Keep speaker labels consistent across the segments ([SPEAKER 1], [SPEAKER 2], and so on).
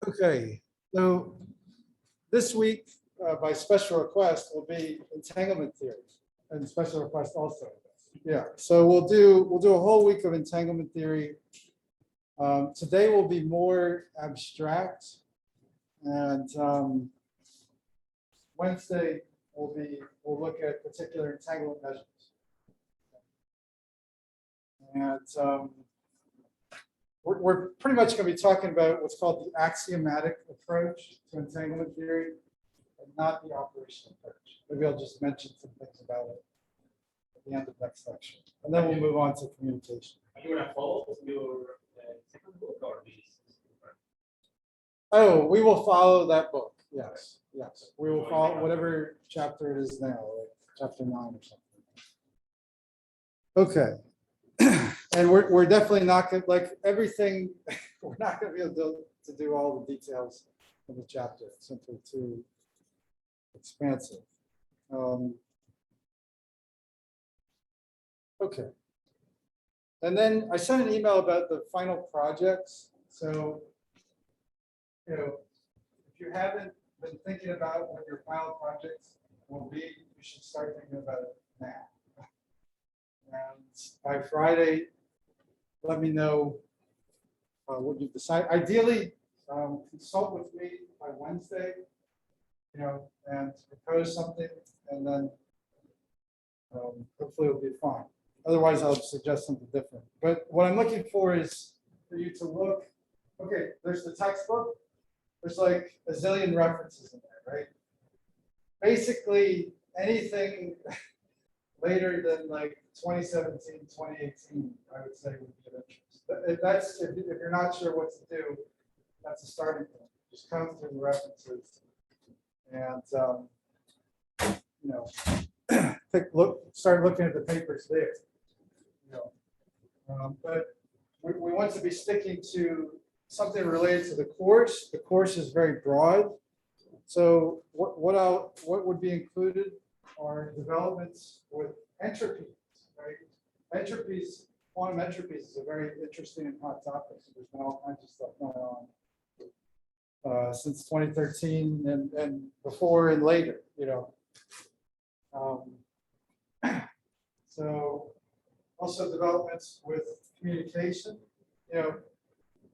[SPEAKER 1] Okay, so this week, by special request, will be entanglement theory, and special request also. Yeah, so we'll do a whole week of entanglement theory. Today will be more abstract, and Wednesday we'll look at particular entanglement measures. And we're pretty much going to be talking about what's called the axiomatic approach to entanglement theory, and not the operational approach. Maybe I'll just mention some things about it at the end of next lecture, and then we'll move on to communication.
[SPEAKER 2] Are you going to follow your second book or these?
[SPEAKER 1] Oh, we will follow that book. Yes, yes, we will follow whatever chapter it is now, like chapter 9 or something. Okay. And we're definitely not going to, like everything, we're not going to be able to do all the details of the chapter. It's simply too expansive. Okay. And then I sent an email about the final projects. So, you know, if you haven't been thinking about what your final projects will be, you should start thinking about it now. And by Friday, let me know what you decide. Ideally, consult with me by Wednesday, you know, and propose something, and then hopefully it'll be fine. Otherwise, I'll suggest something different. But what I'm looking for is for you to look. Okay, there's the textbook. There's like a zillion references in there, right? Basically, anything later than like 2017, 2018, I would say would be of interest. If you're not sure what to do, that's a starting point. Just come through the references and you know, start looking at the papers there. You know, but we want to be sticking to something related to the course. The course is very broad. So what would be included are developments with entropies, right? Entropies, quantum entropies is a very interesting and hot topic. So there's been all kinds of stuff going on since 2013 and before and later, you know. So also developments with communication, you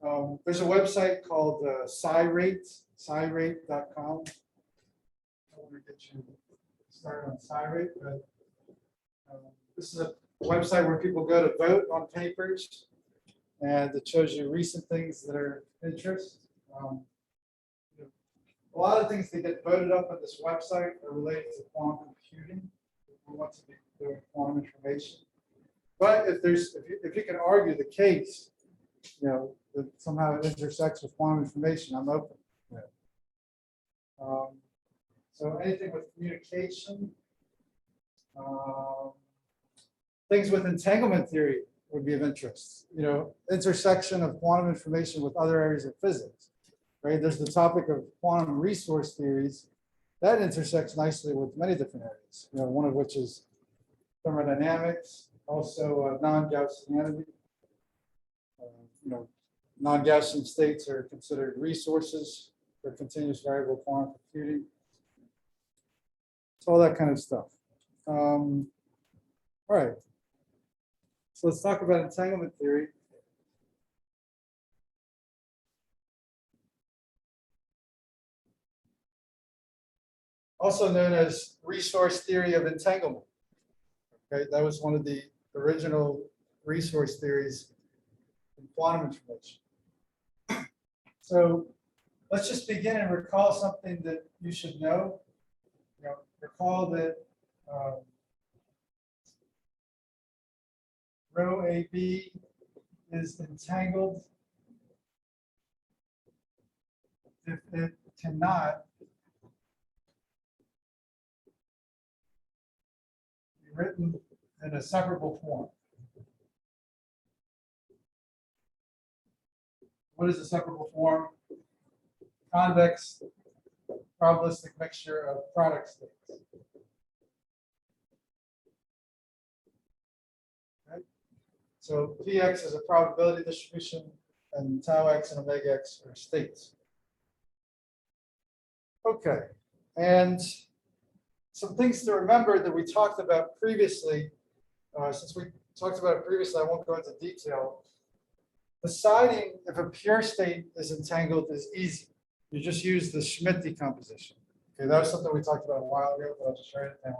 [SPEAKER 1] know, there's a website called scirate.com. I want to get you started on scirate, but this is a website where people go to vote on papers, and it shows you recent things that are of interest. A lot of things that get voted up on this website are related to quantum computing. We want to be doing quantum information, but if you can argue the case, you know, that somehow it intersects with quantum information, I'm open. So anything with communication, things with entanglement theory would be of interest. You know, intersection of quantum information with other areas of physics. Right? There's the topic of quantum resource theories that intersects nicely with many different areas. You know, one of which is thermodynamics, also non-Gaussianity. You know, non-Gaussian states are considered resources for continuous variable quantum computing. So all that kind of stuff. All right. So let's talk about entanglement theory. Also known as resource theory of entanglement. Okay, that was one of the original resource theories in quantum information. So let's just begin and recall something that you should know. You know, recall that rho AB is entangled if it cannot be written in a separable form. What is a separable form? Convex probabilistic mixture of product states. Okay. So Px is a probability distribution, and tau x and omega x are states. Okay, and some things to remember that we talked about previously. Since we talked about it previously, I won't go into detail. Deciding if a pure state is entangled is easy. You just use the Schmidt decomposition. Okay, that was something we talked about a while ago, but I'll just write it down.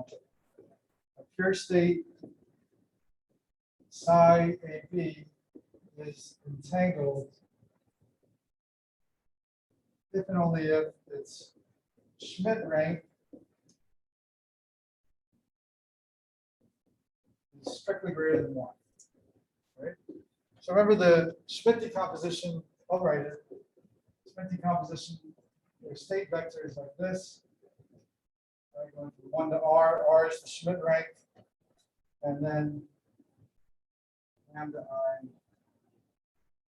[SPEAKER 1] A pure state psi AB is entangled if and only if its Schmidt rank is strictly greater than 1. Right? So remember the Schmidt decomposition, I'll write it. Schmidt decomposition, your state vector is like this. Right, going from 1 to R is the Schmidt rank, and then lambda I.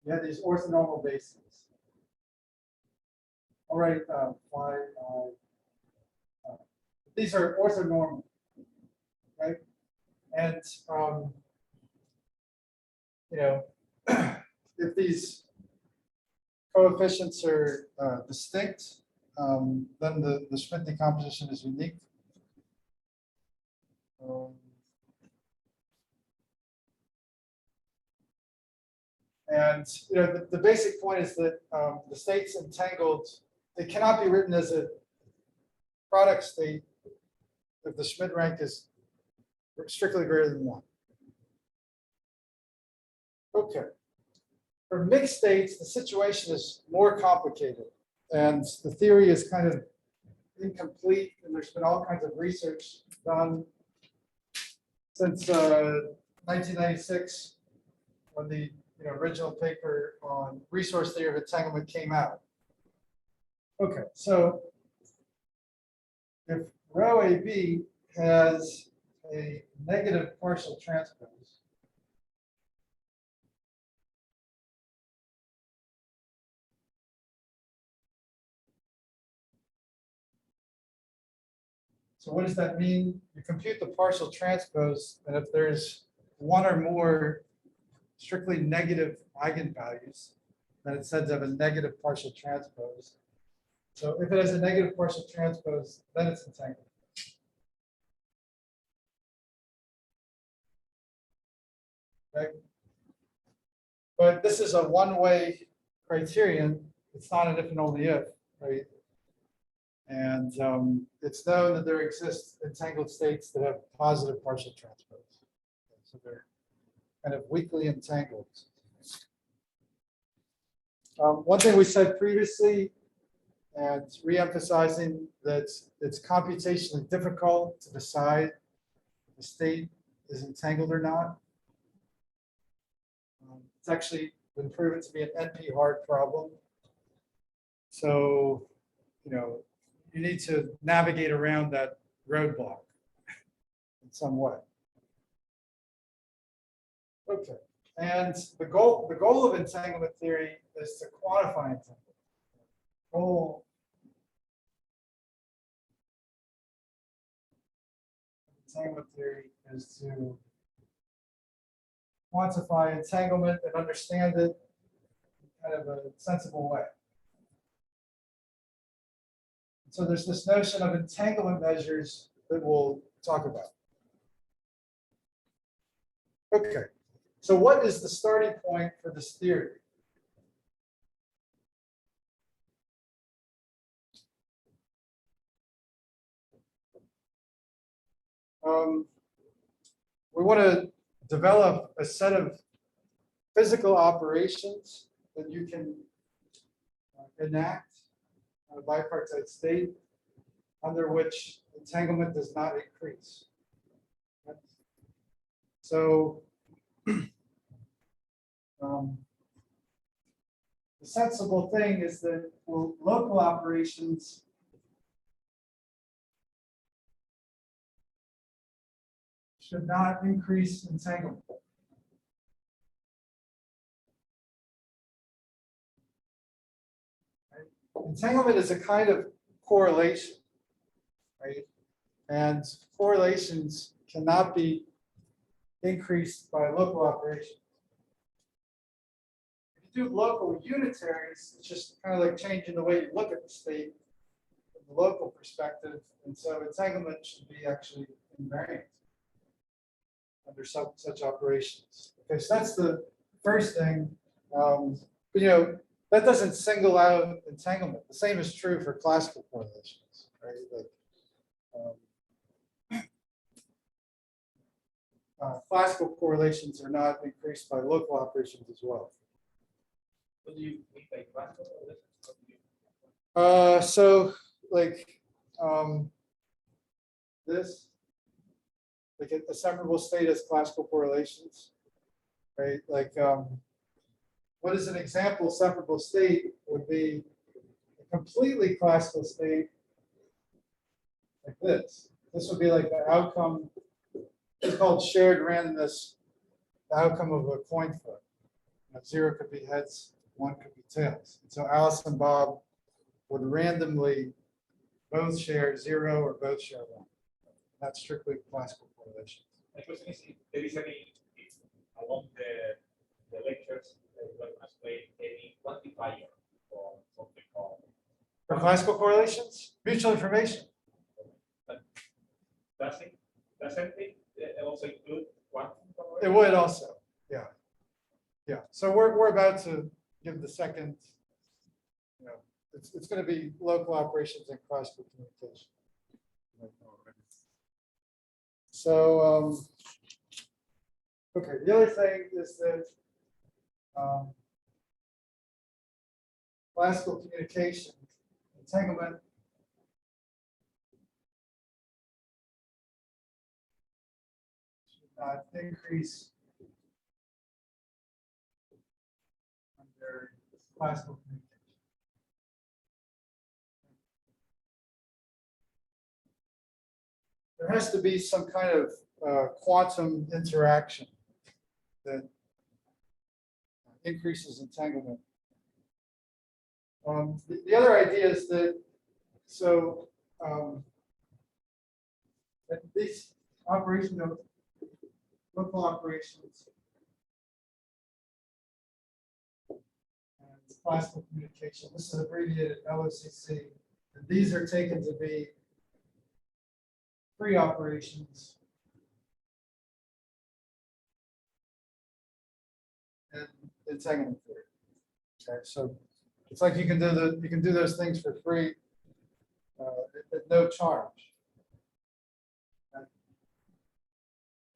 [SPEAKER 1] You have these orthonormal bases. I'll write phi I. These are orthonormal, right? And you know, if these coefficients are distinct, then the Schmidt decomposition is unique. And you know, the basic point is that the state's entangled. It cannot be written as a product state if the Schmidt rank is strictly greater than 1. Okay. For mixed states, the situation is more complicated, and the theory is kind of incomplete, and there's been all kinds of research done since 1996, when the original paper on resource theory of entanglement came out. Okay, so if rho AB has a negative partial transpose, so what does that mean? You compute the partial transpose, and if there's one or more strictly negative eigenvalues, then it's said to have a negative partial transpose. So if it has a negative partial transpose, then it's entangled. Okay. But this is a one-way criterion. It's not an if and only if, right? And it's known that there exist entangled states that have positive partial transpose. So they're kind of weakly entangled. One thing we said previously, and re-emphasizing that it's computationally difficult to decide if a state is entangled or not. It's actually been proven to be an NP hard problem. So, you need to navigate around that roadblock in some way. Okay, and the goal of entanglement theory is to quantify entanglement. Goal of entanglement theory is to quantify entanglement and understand it in kind of a sensible way. So there's this notion of entanglement measures that we'll talk about. Okay, so what is the starting point for this theory? We want to develop a set of physical operations that you can enact on a bipartite state under which entanglement does not increase. So the sensible thing is that local operations should not increase entanglement. Right? Entanglement is a kind of correlation, right? And correlations cannot be increased by local operations. If you do local unitaries, it's just kind of like changing the way you look at the state. the local perspective, and so entanglement should be actually invariant under such operations. Okay, so that's the first thing. But that doesn't single out entanglement. The same is true for classical correlations, right? Like, classical correlations are not increased by local operations as well.
[SPEAKER 2] What do you mean by classical?
[SPEAKER 1] So like this, like a separable state has classical correlations, right? Like what is an example separable state would be a completely classical state like this. This would be like the outcome. It's called shared randomness, the outcome of a coin flip. 0 could be heads, 1 could be tails. And so Alice and Bob would randomly both share 0 or both share 1. That's strictly classical correlation.
[SPEAKER 2] My question is if there is any, if along the lectures, we're going to explain any quantifier or something called.
[SPEAKER 1] For classical correlations, mutual information.
[SPEAKER 2] Doesn't it also include quantum?
[SPEAKER 1] It would also, yeah. Yeah. So we're about to give the second, it's going to be local operations and classical communication. So, okay, the other thing is that classical communication, entanglement, should not increase under classical communication. There has to be some kind of quantum interaction that increases entanglement. The other idea is that, so that these operations, local operations, and classical communication, this is abbreviated LSCC, and these are taken to be free operations and entanglement theory. Okay, so it's like you can do those things for free at no charge. Okay.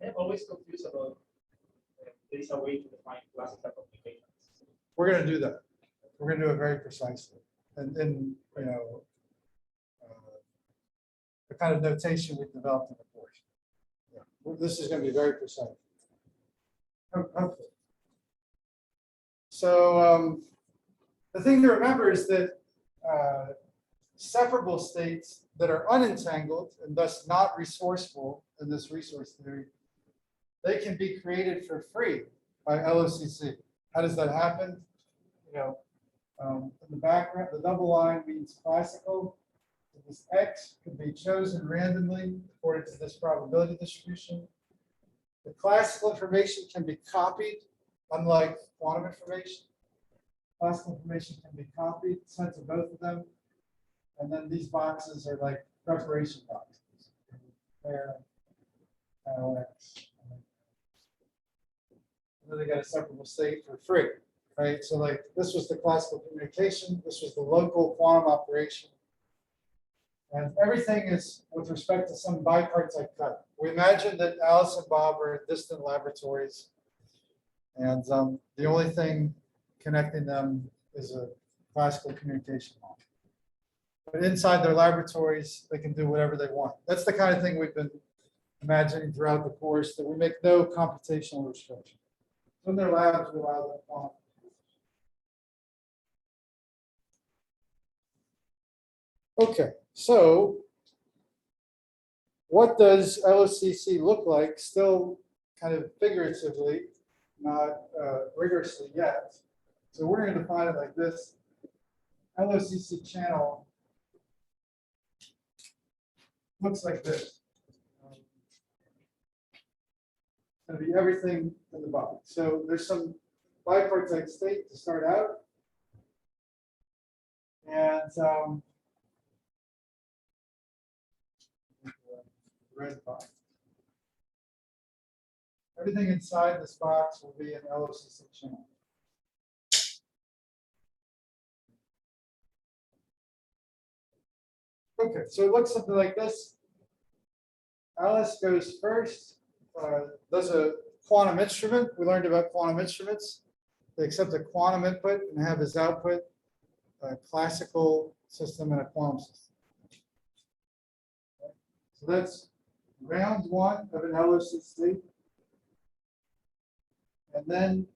[SPEAKER 2] I'm always confused about there is a way to define classical communications.
[SPEAKER 1] We're going to do that. We're going to do it very precisely, and the kind of notation we've developed in the course. Yeah. This is going to be very precise. Hopefully. So the thing to remember is that separable states that are unentangled and thus not resourceful in this resource theory, they can be created for free by LOCC. How does that happen? In the background, the double line means classical. This X can be chosen randomly according to this probability distribution. The classical information can be copied, unlike quantum information. Classical information can be copied, sent to both of them. And then these boxes are like preparation boxes. There, X. And then they got a separable state for free, right? So like this was the classical communication, this was the local quantum operation. And everything is with respect to some bipartite cut. We imagine that Alice and Bob are in distant laboratories, and the only thing connecting them is a classical communication model. But inside their laboratories, they can do whatever they want. That's the kind of thing we've been imagining throughout the course, that we make no computational restriction. So in their labs, we allow them on. Okay, so what does LSCC look like? Still kind of figuratively, not rigorously yet. So we're going to define it like this. LSCC channel looks like this. It's going to be everything in the box. So there's some bipartite state to start out. And red box. Everything inside this box will be an LSCC channel. Okay, so it looks something like this. Alice goes first, does a quantum instrument. We learned about quantum instruments. They accept a quantum input and have as output a classical system and a quantum system. So that's round one of an LSCC. And then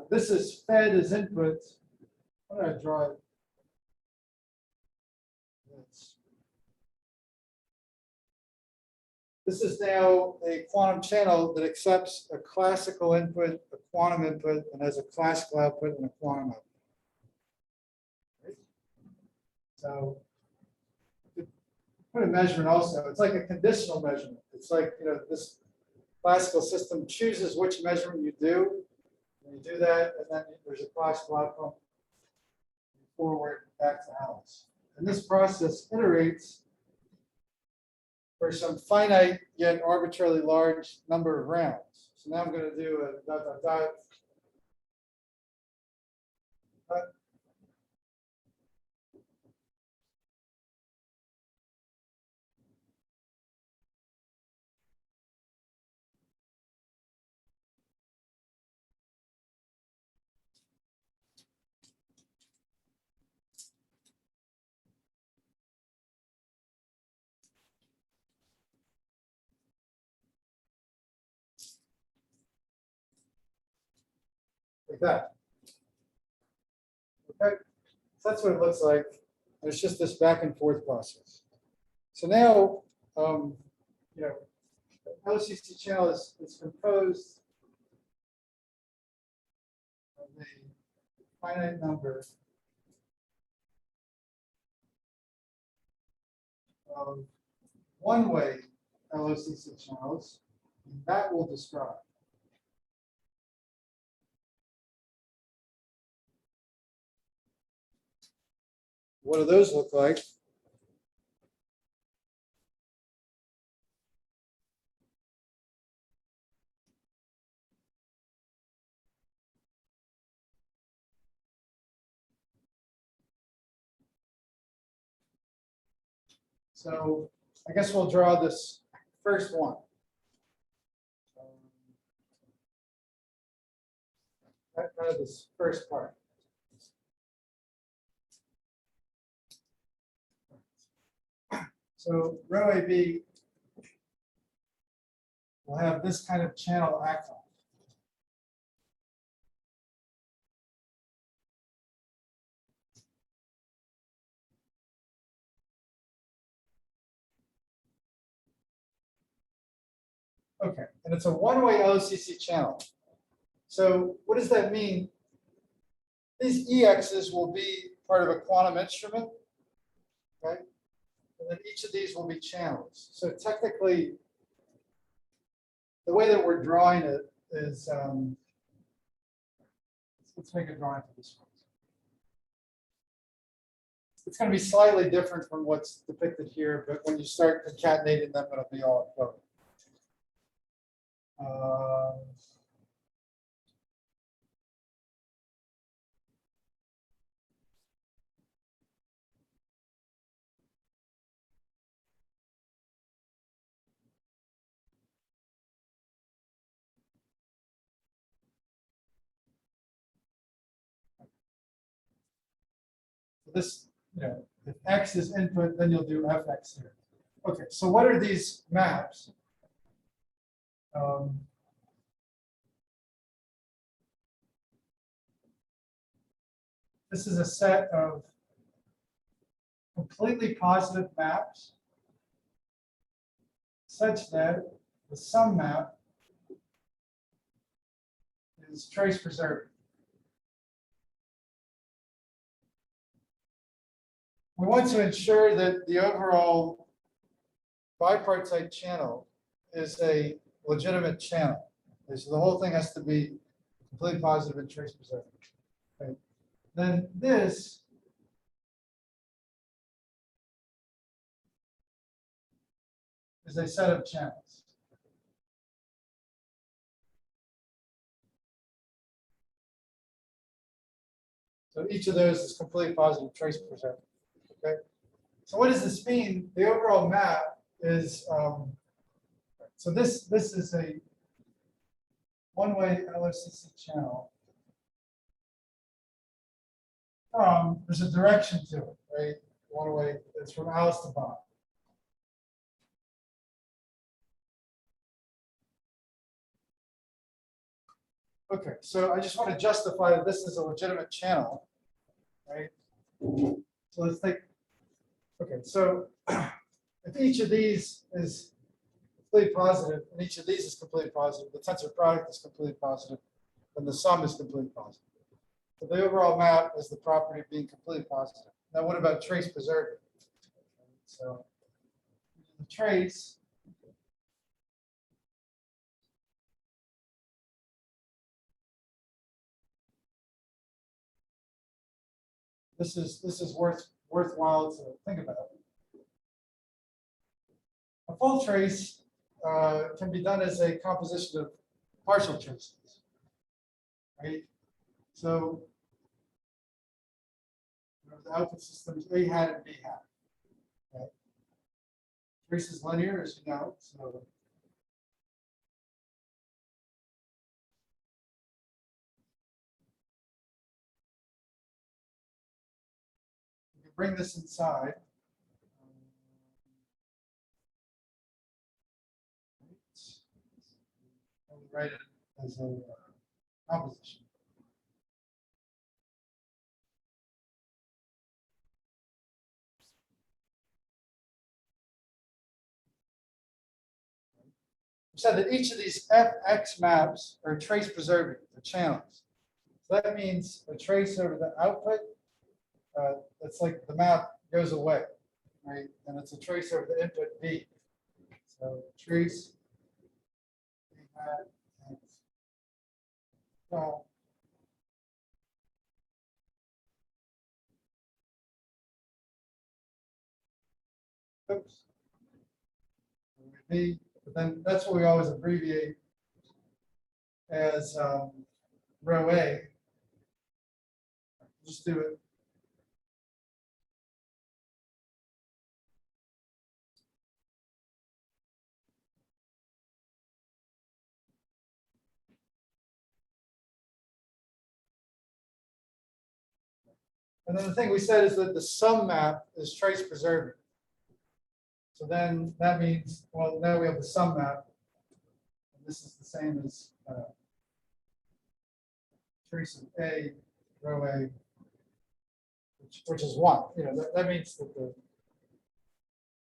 [SPEAKER 1] this is fed as input. How do I draw it? This is now a quantum channel that accepts a classical input, a quantum input, and has a classical output and a quantum output. Right? So put a measurement also. It's like a conditional measurement. It's like, this classical system chooses which measurement you do. And you do that, and then there's a classical outcome forward back to Alice. And this process iterates for some finite yet arbitrarily large number of rounds. So now I'm going to do a dot, dot, dot. Like that. Okay, so that's what it looks like. It's just this back and forth process. So now, the LSCC channel is composed of a finite number of one-way LSCC channels, and that will describe. What do those look like? So I guess we'll draw this first one. Kind of this first part. So rho AB will have this kind of channel act on. Okay, and it's a one-way LSCC channel. So what does that mean? These EXs will be part of a quantum instrument, right? And then each of these will be channels. So technically, the way that we're drawing it is, let's make a drawing for this one. It's going to be slightly different from what's depicted here, but when you start concatenating them, it'll be all equivalent. This, if X is input, then you'll do Fx here. Okay, so what are these maps? This is a set of completely positive maps such that the sum map is trace preserved. We want to ensure that the overall bipartite channel is a legitimate channel. So the whole thing has to be completely positive and trace preserved. Okay. Then this is a set of channels. So each of those is completely positive trace preserving. Okay. So what does this mean? The overall map is so this is a one-way LSCC channel. There's a direction to it, right? One way, it's from Alice to Bob. Okay, so I just want to justify that this is a legitimate channel, right? So let's take, okay, so if each of these is completely positive, and each of these is completely positive, the tensor product is completely positive, then the sum is completely positive. So the overall map is the property of being completely positive. Now, what about trace preserving? So the trace this is worthwhile to think about. A full trace can be done as a composition of partial traces, right? So the output systems A hat and B hat. Okay. Trace is linear, as you know. So you can bring this inside. And write it as a composition. We said that each of these FX maps are trace preserving, the channels. So that means a trace over the output, it's like the map goes away, right? And it's a trace over the input B. So trace B hat X. Oops. B, but then that's what we always abbreviate as row A. Just do it. And then the thing we said is that the sum map is trace preserving. So then that means, well, now we have the sum map. And this is the same as trace of A, row A, which is 1. You know, that means that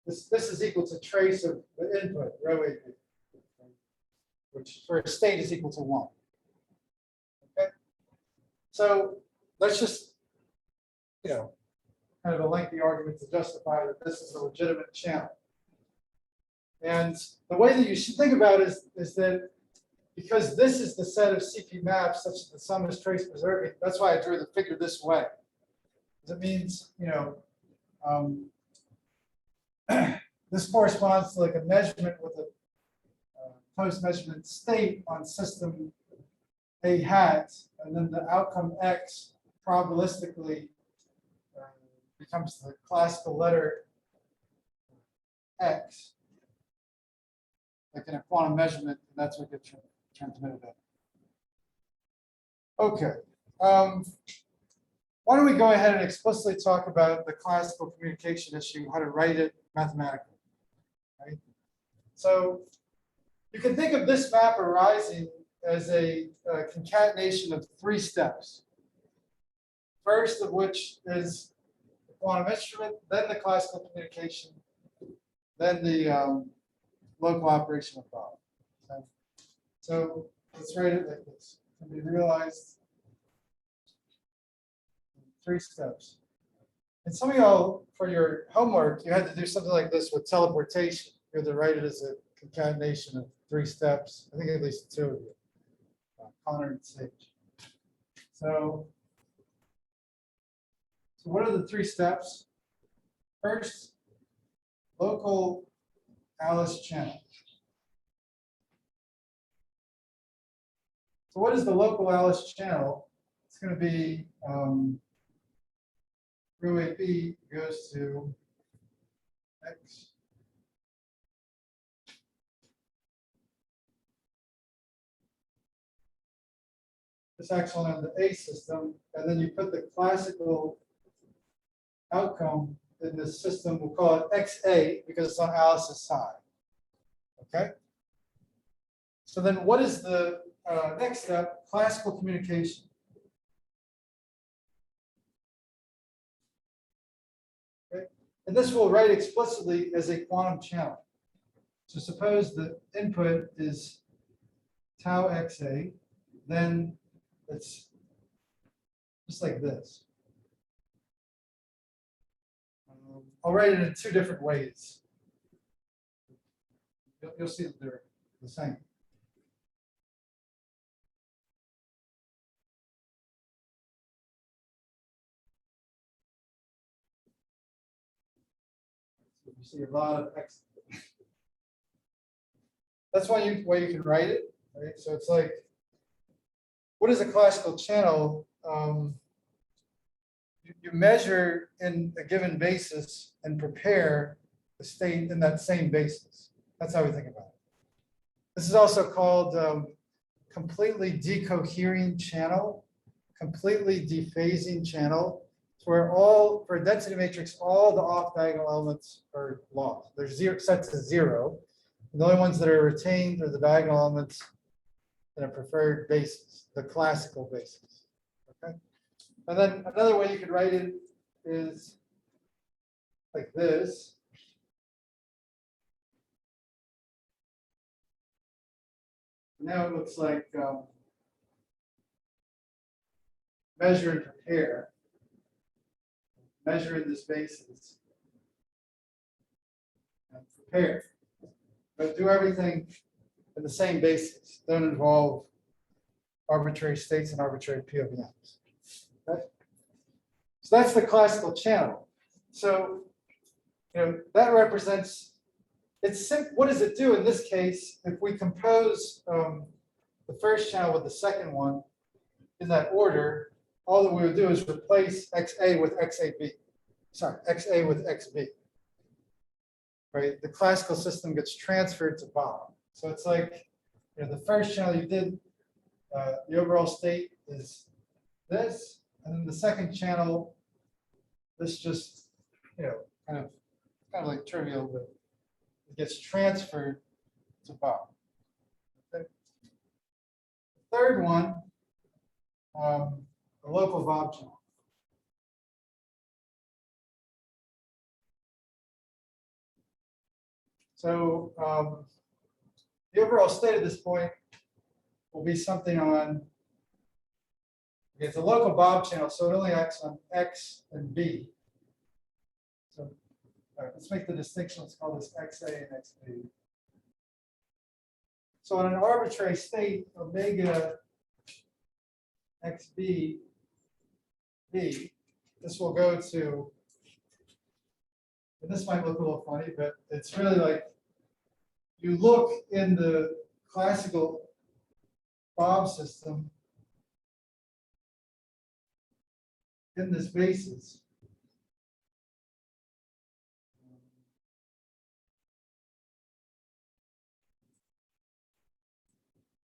[SPEAKER 1] this is equal to trace of the input, row A, which for a state is equal to 1. Okay. So let's just, you know, kind of a lengthy argument to justify that this is a legitimate channel. And the way that you should think about it is that because this is the set of CP maps such that the sum is trace preserving, that's why I drew the figure this way. It means, you know, this corresponds to like a measurement with a post-measurement state on system A hat, and then the outcome X probabilistically becomes the classical letter X, like in a quantum measurement, and that's what gets transmitted in. Okay. Why don't we go ahead and explicitly talk about the classical communication issue, how to write it mathematically, right? So you can think of this map arising as a concatenation of 3 steps. First of which is the quantum instrument, then the classical communication, then the local operation of Bob. Okay. So let's write it like this. It can be realized in 3 steps. And some of y'all, for your homework, you had to do something like this with teleportation. You had to write it as a concatenation of 3 steps. I think at least 2 of you, Connor and Sage. So what are the 3 steps? First, local Alice channel. So what is the local Alice channel? It's going to be rho AB goes to X. This actually on the A system, and then you put the classical outcome in this system. We'll call it XA because it's on Alice's side. Okay. So then, what is the next step? Classical communication. Okay. And this will write explicitly as a quantum channel. So suppose the input is tau XA, then it's just like this. I'll write it in two different ways. You'll see that they're the same. So you see a lot of X. That's why you can write it, right? So it's like, what is a classical channel? You measure in a given basis and prepare the state in that same basis. That's how we think about it. This is also called completely decohering channel, completely dephasing channel. It's where all, for a density matrix, all the off-diagonal elements are lost. They're set to 0. And the only ones that are retained are the diagonal elements in a preferred basis, the classical basis. Okay. And then another way you could write it is like this. Now it looks like measure and prepare. Measure in this basis and prepare. But do everything in the same basis. Don't involve arbitrary states and arbitrary POVMs. Okay? So that's the classical channel. So that represents, it's simple. What does it do in this case? If we compose the first channel with the second one in that order, all that we would do is replace XA with XAB. Sorry, XA with XB. Right? The classical system gets transferred to Bob. So it's like the first channel you did, the overall state is this, and then the second channel, this just kind of like trivial, but it gets transferred to Bob. Okay. The third one, the local Bob channel. So the overall state at this point will be something on, it's a local Bob channel, so it only acts on X and B. So all right, let's make the distinction. Let's call this XA and XB. So in an arbitrary state, omega XB B, this will go to, and this might look a little funny, but it's really like, you look in the classical Bob system in this basis.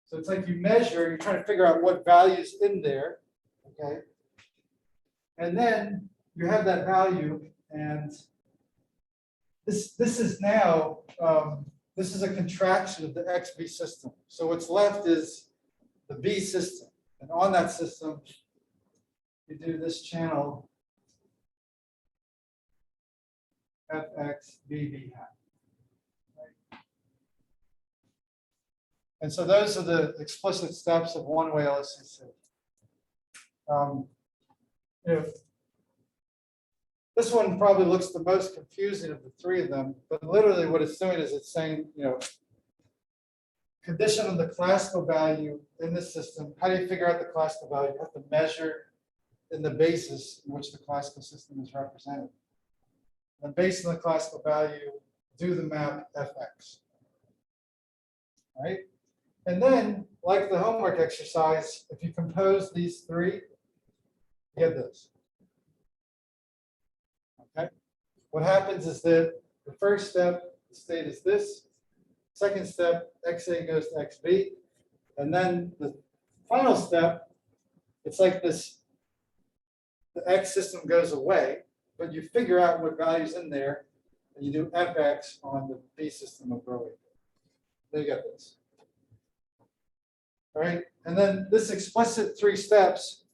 [SPEAKER 1] So it's like you measure, you're trying to figure out what value's in there, okay? And then you have that value, and this is now, this is a contraction of the XB system. So what's left is the B system. And on that system, you do this channel FXBB hat. Right? And so those are the explicit steps of one-way LSCC. This one probably looks the most confusing of the three of them, but literally what it's doing is it's saying, condition on the classical value in the system. How do you figure out the classical value? You have to measure in the basis in which the classical system is represented. And based on the classical value, do the map fx. All right? And then, like the homework exercise, if you compose these three, you get this. Okay? What happens is that the first step, the state is this. Second step, XA goes to XB. And then the final step, it's like this, the X system goes away, but you figure out what value's in there, and you do FX on the B system of Berwick. There you got this. All right, and then this explicit 3 steps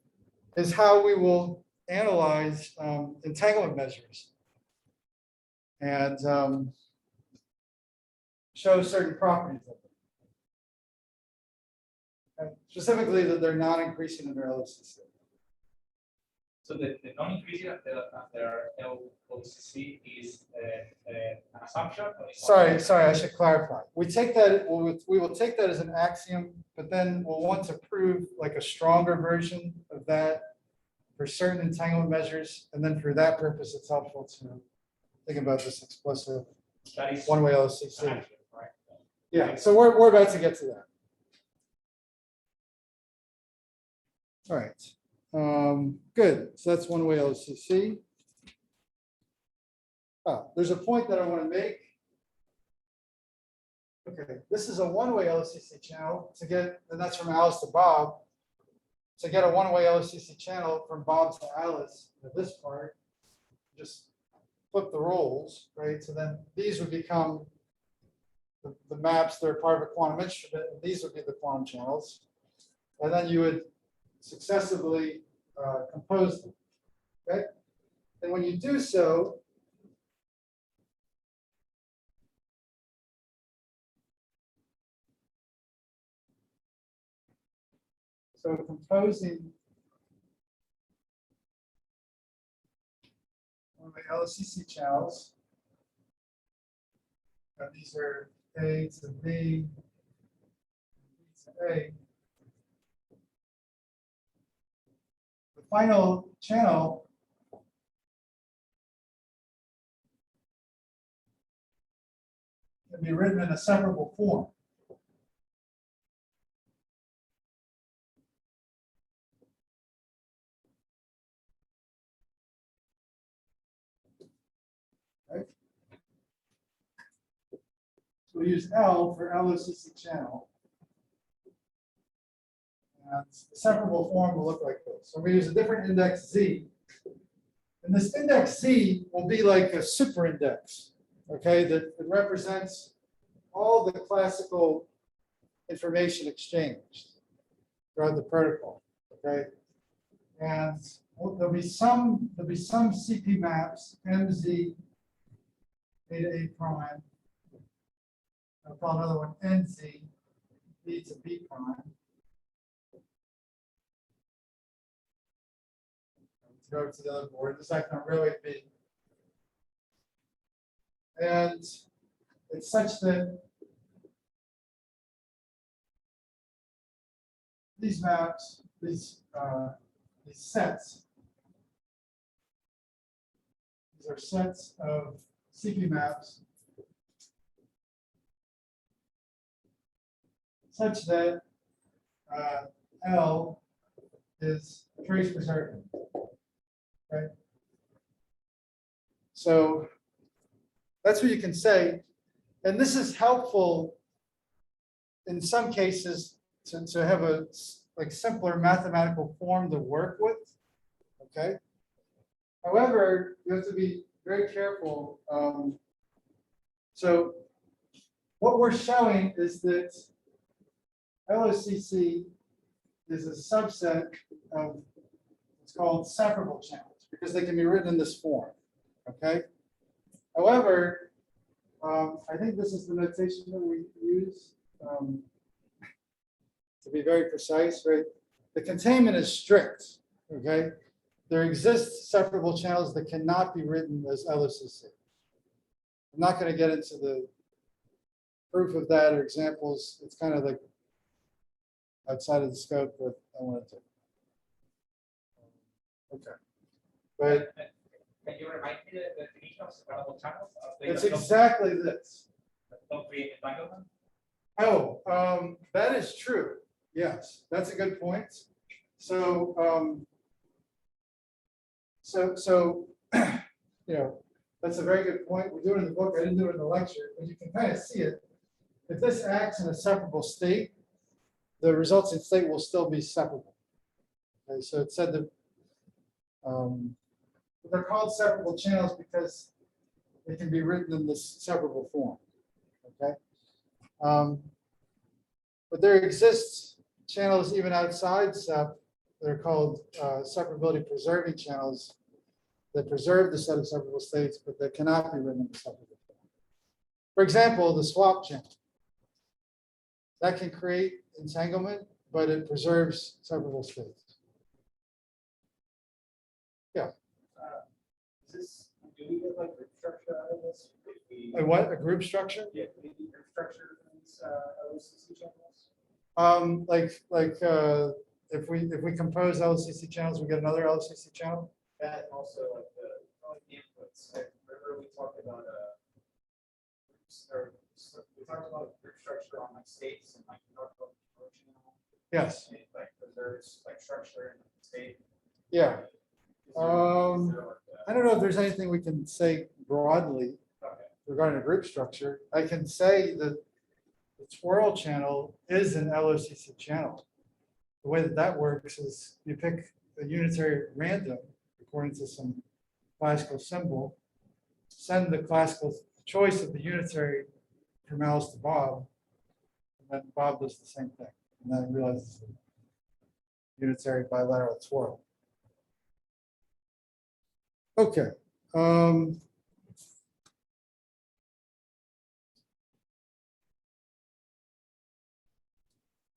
[SPEAKER 1] is how we will analyze entanglement measures and show certain properties of them. And specifically that they're not increasing under LSCC.
[SPEAKER 2] So the non-increasing under LOCC is an assumption? Or is
[SPEAKER 1] Sorry, I should clarify. We take that, we will take that as an axiom, but then we'll want to prove like a stronger version of that for certain entanglement measures. And then for that purpose, it's helpful to think about this explicit
[SPEAKER 2] that is
[SPEAKER 1] one-way
[SPEAKER 2] an
[SPEAKER 1] LSCC.
[SPEAKER 2] action, right?
[SPEAKER 1] Yeah, so we're about to get to that. All right, good. So that's one-way LSCC. Oh, there's a point that I want to make. Okay, this is a one-way LSCC channel to get, and that's from Alice to Bob. To get a one-way LSCC channel from Bob to Alice, this part, just flip the roles, right? So then these would become the maps that are part of a quantum instrument, and these would be the quantum channels. And then you would successively compose them, okay? And when you do so, composing one of the LSCC channels, and these are A to B, B to A. The final channel can be written in a separable form. Right? So we use L for LSCC channel. And the separable form will look like this. So we use a different index Z. And this index Z will be like a superindex, okay, that it represents all the classical information exchanged throughout the protocol, okay? And there'll be some CP maps, MZ, A to A prime. I'll call another one NZ, B to B prime. Let's go to the other board. This is not really B. And it's such that these maps, these sets, these are sets of CP maps such that L is trace preserving. Right? So that's what you can say. And this is helpful in some cases to have a like simpler mathematical form to work with. Okay. However, you have to be very careful. So what we're showing is that LSCC is a subset of what's called separable channels because they can be written in this form. Okay. However, I think this is the notation that we use to be very precise, right? The containment is strict. Okay. There exist separable channels that cannot be written as LSCC. I'm not going to get into the proof of that or examples. It's kind of like outside of the scope, but I wanted to. Okay. But
[SPEAKER 2] can you remind me the definition of separable channels? Are they
[SPEAKER 1] It's
[SPEAKER 2] that don't-
[SPEAKER 1] exactly this.
[SPEAKER 2] that don't create entanglement?
[SPEAKER 1] Oh, that is true. Yes, that's a good point. So, you know, that's a very good point. We do it in the book. I didn't do it in the lecture, but you can kind of see it. If this acts in a separable state, the resulting state will still be separable. Okay, so it said that they're called separable channels because they can be written in this separable form. Okay, but there exists channels even outside SEP that are called separability preserving channels that preserve the set of separable states, but that cannot be written in the separable form. For example, the swap channel. That can create entanglement, but it preserves separable states. Yeah.
[SPEAKER 3] Do we get like group structure out of this? If we,
[SPEAKER 1] A what? A group structure?
[SPEAKER 3] yeah, do we need group structure in these LSCC channels?
[SPEAKER 1] If we compose LCC channels, we get another LCC channel.
[SPEAKER 3] And also like the inputs. Like, remember we talked about groups, or we talked about group structure on like states and like we talked about the control channel.
[SPEAKER 1] Yes.
[SPEAKER 3] It like preserves like structure in the state.
[SPEAKER 1] Yeah.
[SPEAKER 3] Is there, like,
[SPEAKER 1] I don't know if there's anything we can say broadly
[SPEAKER 3] okay.
[SPEAKER 1] regarding a group structure. I can say that the twirl channel is an LOCC channel. The way that that works is you pick a unitary at random according to some classical symbol, send the classical choice of the unitary from Alice to Bob, and then Bob does the same thing. And then it realizes the unitary bilateral twirl. Okay.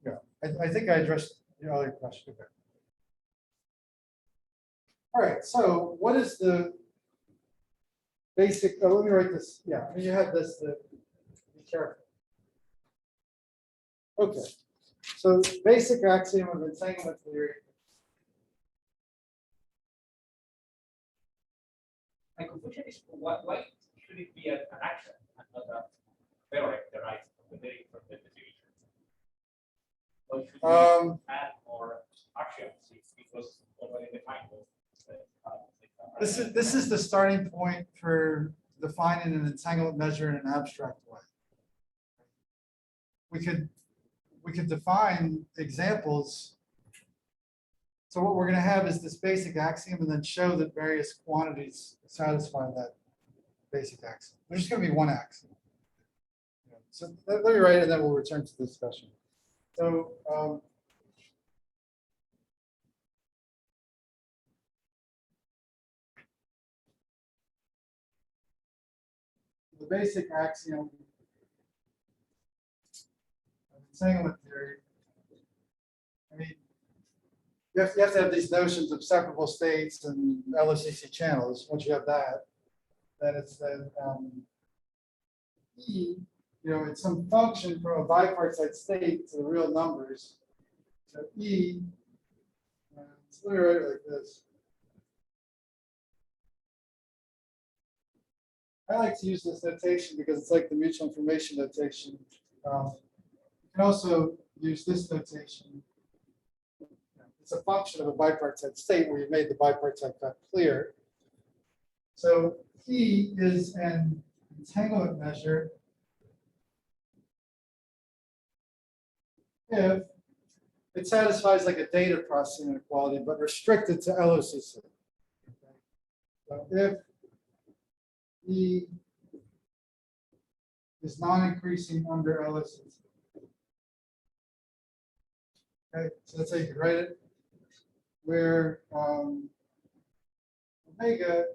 [SPEAKER 1] Yeah, I think I addressed the other question. Okay. All right, so what is the basic, let me write this. Yeah, I mean, you have this, be careful. Okay, so basic axiom of entanglement theory.
[SPEAKER 2] My confusion is why should it be an action and not a theory derived from the definition? Why should we add more actions if it was already defined?
[SPEAKER 1] This is the starting point for defining an entanglement measure in an abstract way. We could define examples. So what we're going to have is this basic axiom and then show that various quantities satisfy that basic axiom. There's just going to be one axiom. So let me write it and then we'll return to the discussion. So the basic axiom of entanglement theory, I mean, you have to have these notions of separable states and LSCC channels. Once you have that, then it's that E, it's some function from a bipartite state to the real numbers. So E, let me write it like this. I like to use this notation because it's like the mutual information notation. You can also use this notation. It's a function of a bipartite state where you made the bipartite cut clear. So E is an entanglement measure if it satisfies like a data processing inequality, but restricted to LOCC. Okay. So if E is non-increasing under LSCC. Okay, so that's how you can write it. Where omega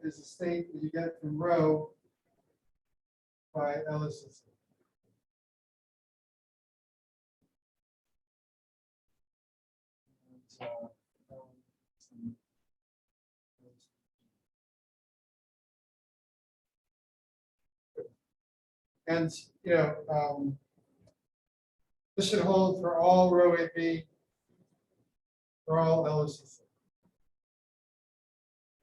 [SPEAKER 1] is a state that you get from rho by LSCC. And this should hold for all rho AB, for all LOCC.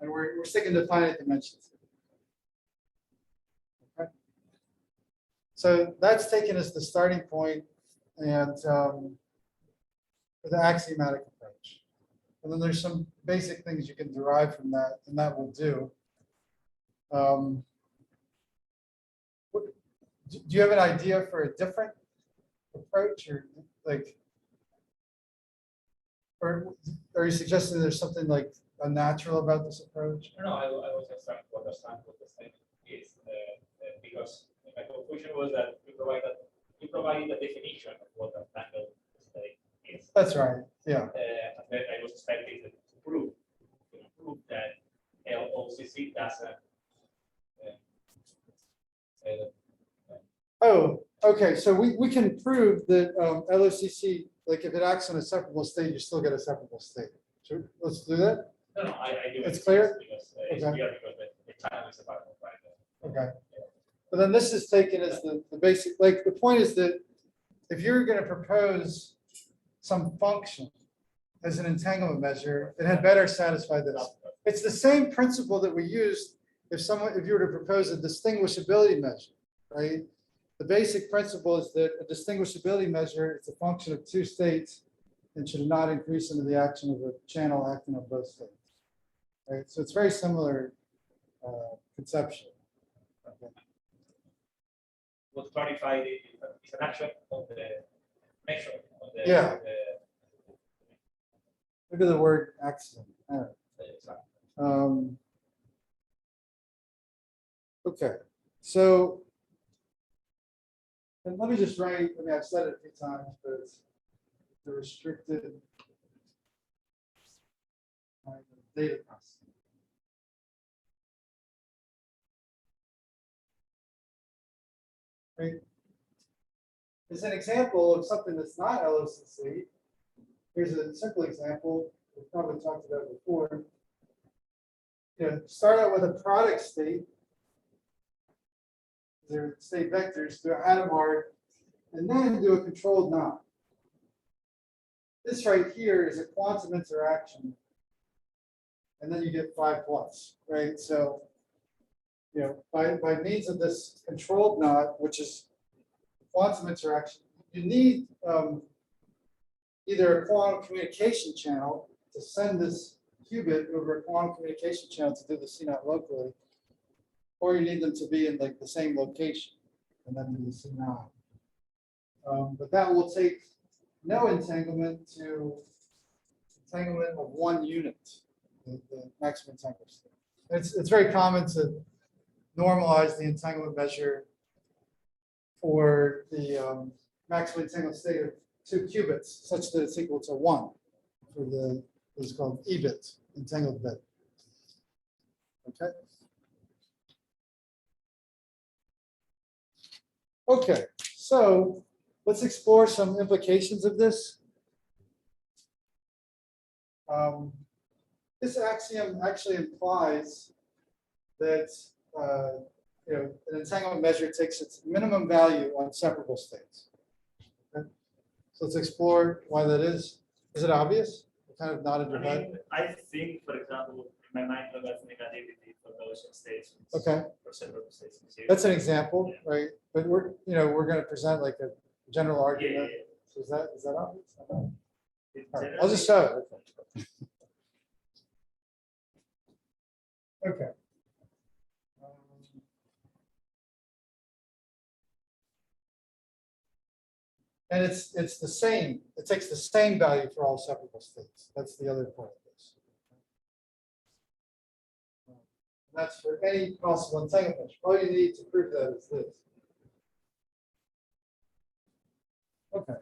[SPEAKER 1] And we're sticking to finite dimensions. So that's taken as the starting point and with the axiomatic approach. And then there's some basic things you can derive from that, and that will do. Do you have an idea for a different approach, or like, or are you suggesting there's something like unnatural about this approach?
[SPEAKER 2] No, I was just trying to understand what the statement is, because my conclusion was that you provide the definition of what a tangled state is.
[SPEAKER 1] That's right. Yeah.
[SPEAKER 2] And then I was expecting to prove that LOCC doesn't.
[SPEAKER 1] Oh, okay. So we can prove that LOCC, like if it acts on a separable state, you still get a separable state. Sure. Let's do that.
[SPEAKER 2] No, I do.
[SPEAKER 1] It's clear?
[SPEAKER 2] Because
[SPEAKER 1] Okay.
[SPEAKER 2] it's clear because the channel is about
[SPEAKER 1] Okay. But then this is taken as the basic, like the point is that if you're going to propose some function as an entanglement measure, it had better satisfy this. It's the same principle that we used if you were to propose a distinguishability measure, right? The basic principle is that a distinguishability measure is a function of two states and should not increase into the action of a channel acting on both states. Right? So it's very similar conception. Okay.
[SPEAKER 2] We'll clarify it's an action of the measure. Of the,
[SPEAKER 1] Yeah. Look at the word axiom. All right. Okay, so and let me just write, I mean, I've said it a few times, but it's the restricted data processing. Right? As an example of something that's not LOCC, here's a simple example we've probably talked about before. Start out with a product state. Their state vectors, do atom art, and then do a controlled knot. This right here is a quantum interaction, and then you get 5+, right? So, by means of this controlled knot, which is quantum interaction, you need either a quantum communication channel to send this qubit over a quantum communication channel to do the CNOT locally, or you need them to be in like the same location and then do the CNOT. But that will take no entanglement to entanglement of 1 unit, the maximum entanglement state. It's very common to normalize the entanglement measure for the maximum entanglement state of 2 qubits, such that it's equal to 1 for the what's called E-bit, entangled bit. Okay. Okay, so let's explore some implications of this. This axiom actually implies that an entanglement measure takes its minimum value on separable states. Okay? So let's explore why that is. Is it obvious? You kind of nodded your head.
[SPEAKER 4] I think, for example, in my mind, that's negativity for those states.
[SPEAKER 1] Okay.
[SPEAKER 4] For separable states.
[SPEAKER 1] That's an example, right? But we're going to present like a general argument. So is that obvious? All right. I'll just show it. Okay. And it's the same. It takes the same value for all separable states. That's the other part of this. That's for any possible entanglement. All you need to prove that is this. Okay.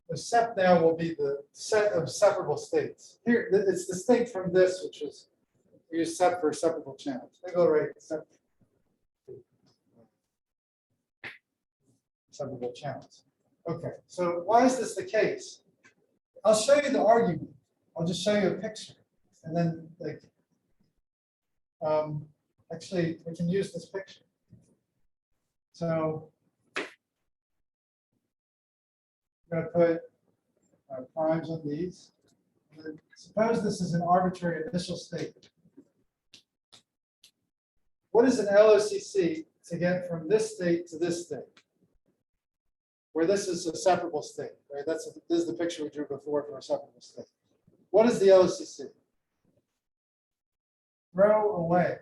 [SPEAKER 1] The set now will be the set of separable states. Here, it's distinct from this, which is we use set for separable channels. I go right separable channels. Okay, so why is this the case? I'll show you the argument. I'll just show you a picture, and then like, actually, we can use this picture. So I'm going to put primes on these. And then suppose this is an arbitrary initial state. What is an LOCC to get from this state to this state? Where this is a separable state, right? This is the picture we drew before for a separable state. What is the LOCC? Throw away.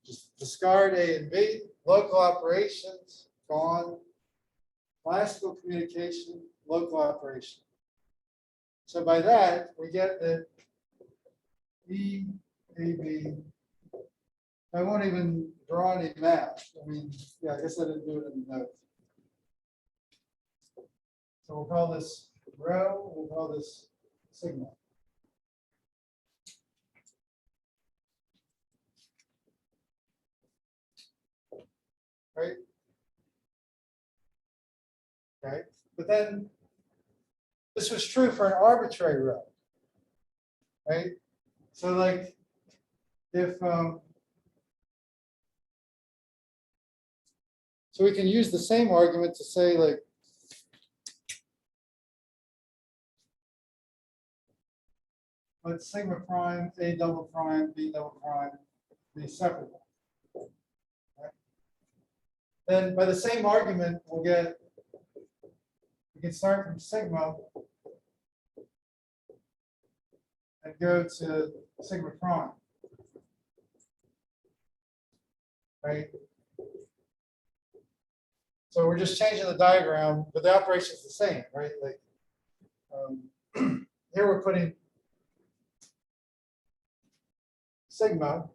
[SPEAKER 1] Just discard A and B. Local operations, gone. Classical communication, local operation. So by that, we get that E, A, B. I won't even draw any math. I mean, yeah, I guess I didn't do it in the notes. So we'll call this rho, we'll call this sigma. Right? Okay, but then this was true for an arbitrary rho, right? So like if so we can use the same argument to say like let sigma prime, A double prime, B double prime be separable. Right? Then by the same argument, we'll get, we can start from sigma and go to sigma prime. Right? So we're just changing the diagram, but the operation is the same, right? Like here we're putting sigma,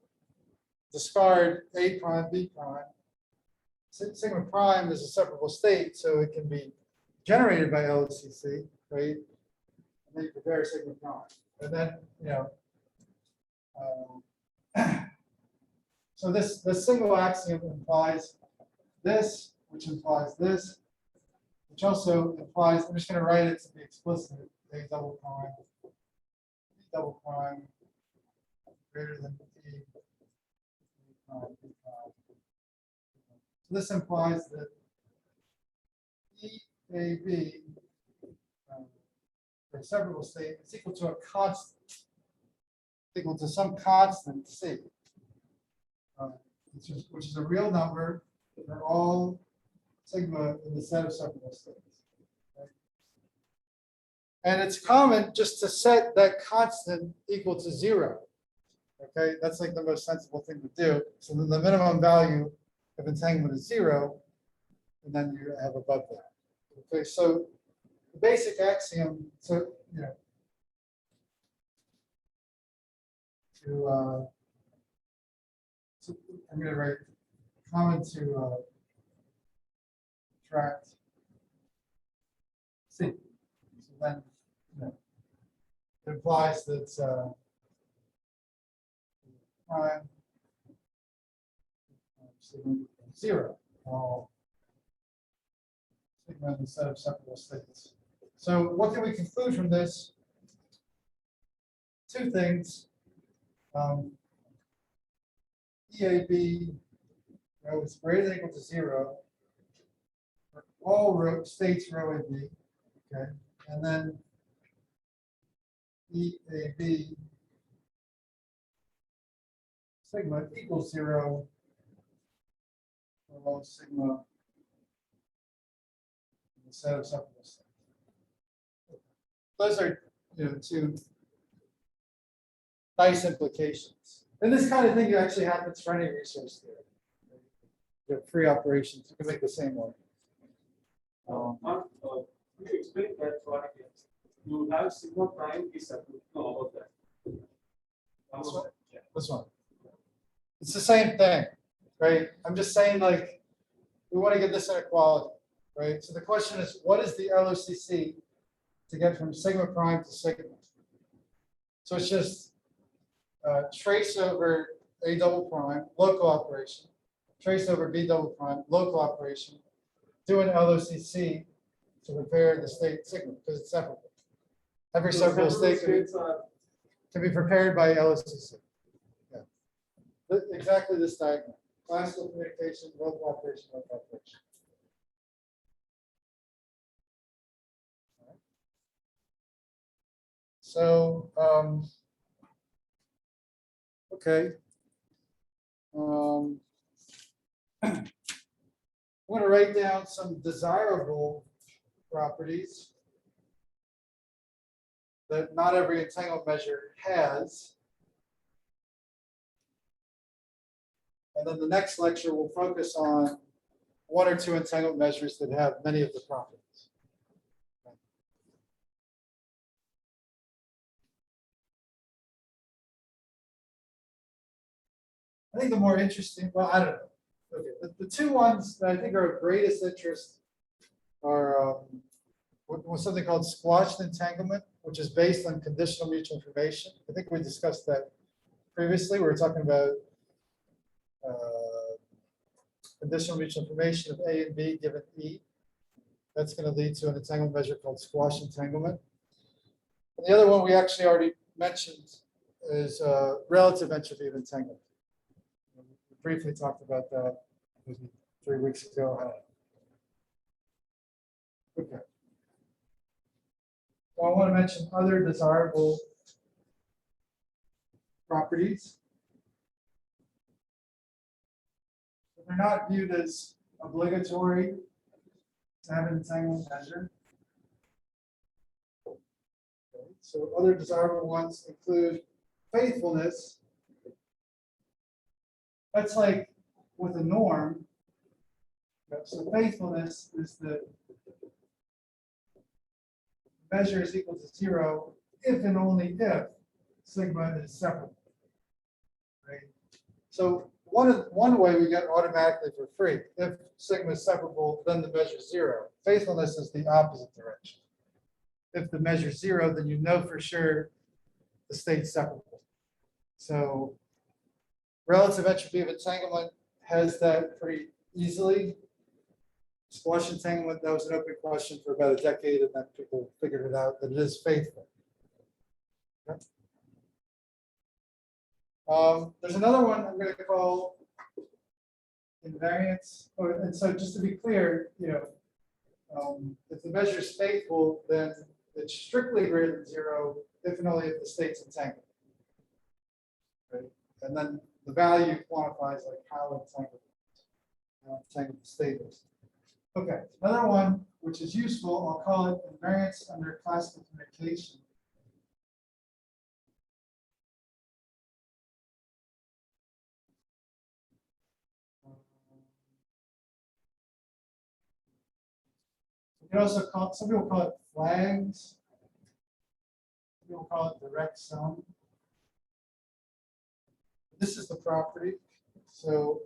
[SPEAKER 1] discard A prime, B prime. Sigma prime is a separable state, so it can be generated by LSCC, right? And then you prepare sigma prime. And then, you know, so this single axiom implies this, which implies this, which also implies, I'm just going to write it to be explicit, A double prime, B double prime, greater than E, prime, B prime. So this implies that EAB for a separable state is equal to a constant, equal to some constant C, which is a real number for all sigma in the set of separable states. Right? And it's common just to set that constant equal to 0. Okay, that's like the most sensible thing to do. So then the minimum value of entanglement is 0, and then you have above that. Okay, so the basic axiom, so you know, so I'm going to write common to tract C. So then, you know, it implies that prime sigma 0, all sigma in the set of separable states. So what can we conclude from this? Two things. EAB is greater than or equal to 0 for all states rho A B. Okay, and then EAB sigma equals 0 for all sigma in the set of separable states. Those are, you know, two nice implications. And this kind of thing actually happens for any resource theory. You have free operations, you can make the same one.
[SPEAKER 3] Can you explain that one again? You have sigma prime is equal to all of that.
[SPEAKER 1] This one? Yeah, this one. It's the same thing, right? I'm just saying, like, we want to get this inequality, right? So the question is, what is the LOCC to get from sigma prime to sigma? So it's just trace over A double prime, local operation, trace over B double prime, local operation, do an LOCC to prepare the state sigma because it's separable. Every separable state can be prepared by LSCC. Yeah. Exactly this diagram. Classical communication, local operation, local operation. All right. So, okay. I'm going to write down some desirable properties that not every entanglement measure has. And then the next lecture will focus on one or two entanglement measures that have many of the properties. I think the more interesting, well, I don't know. Okay, the two ones that I think are of greatest interest are something called squashed entanglement, which is based on conditional mutual information. I think we discussed that previously. We were talking about conditional mutual information of A and B given E. That's going to lead to an entanglement measure called squash entanglement. And the other one we actually already mentioned is relative entropy of entanglement. We briefly talked about that maybe 3 weeks ago. Okay. So I want to mention other desirable properties. They're not viewed as obligatory to have an entanglement measure. Okay. So other desirable ones include faithfulness. That's like with a norm. Okay. So faithfulness is the measure is equal to 0 if and only if sigma is separable. Right? So one way we get automatically for free. If sigma is separable, then the measure is 0. Faithfulness is the opposite direction. If the measure is 0, then you know for sure the state's separable. So relative entropy of entanglement has that pretty easily. Squash entanglement, that was an open question for about a decade, and then people figured it out that it is faithful. Okay. There's another one I'm going to call invariance. And so just to be clear, if the measure is faithful, then it's strictly greater than 0 if and only if the state's entangled. Right? And then the value quantifies like how entangled the state is. Okay, another one which is useful, I'll call it invariance under classical communication. You can also call it, some people call it flags. Some people call it direct sum. This is the property. So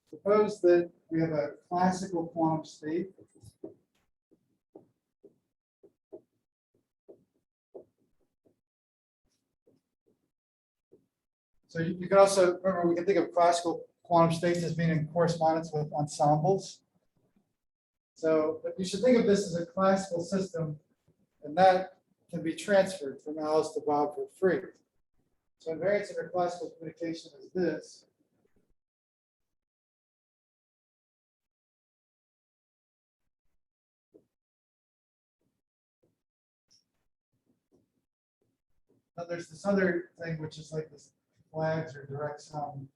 [SPEAKER 1] suppose that we have a classical quantum state. So you can also, remember, we can think of classical quantum states as being in correspondence with ensembles. So but you should think of this as a classical system, and that can be transferred from Alice to Bob for free. So invariance under classical communication is this. Now there's this other thing which is like this flags or direct sum,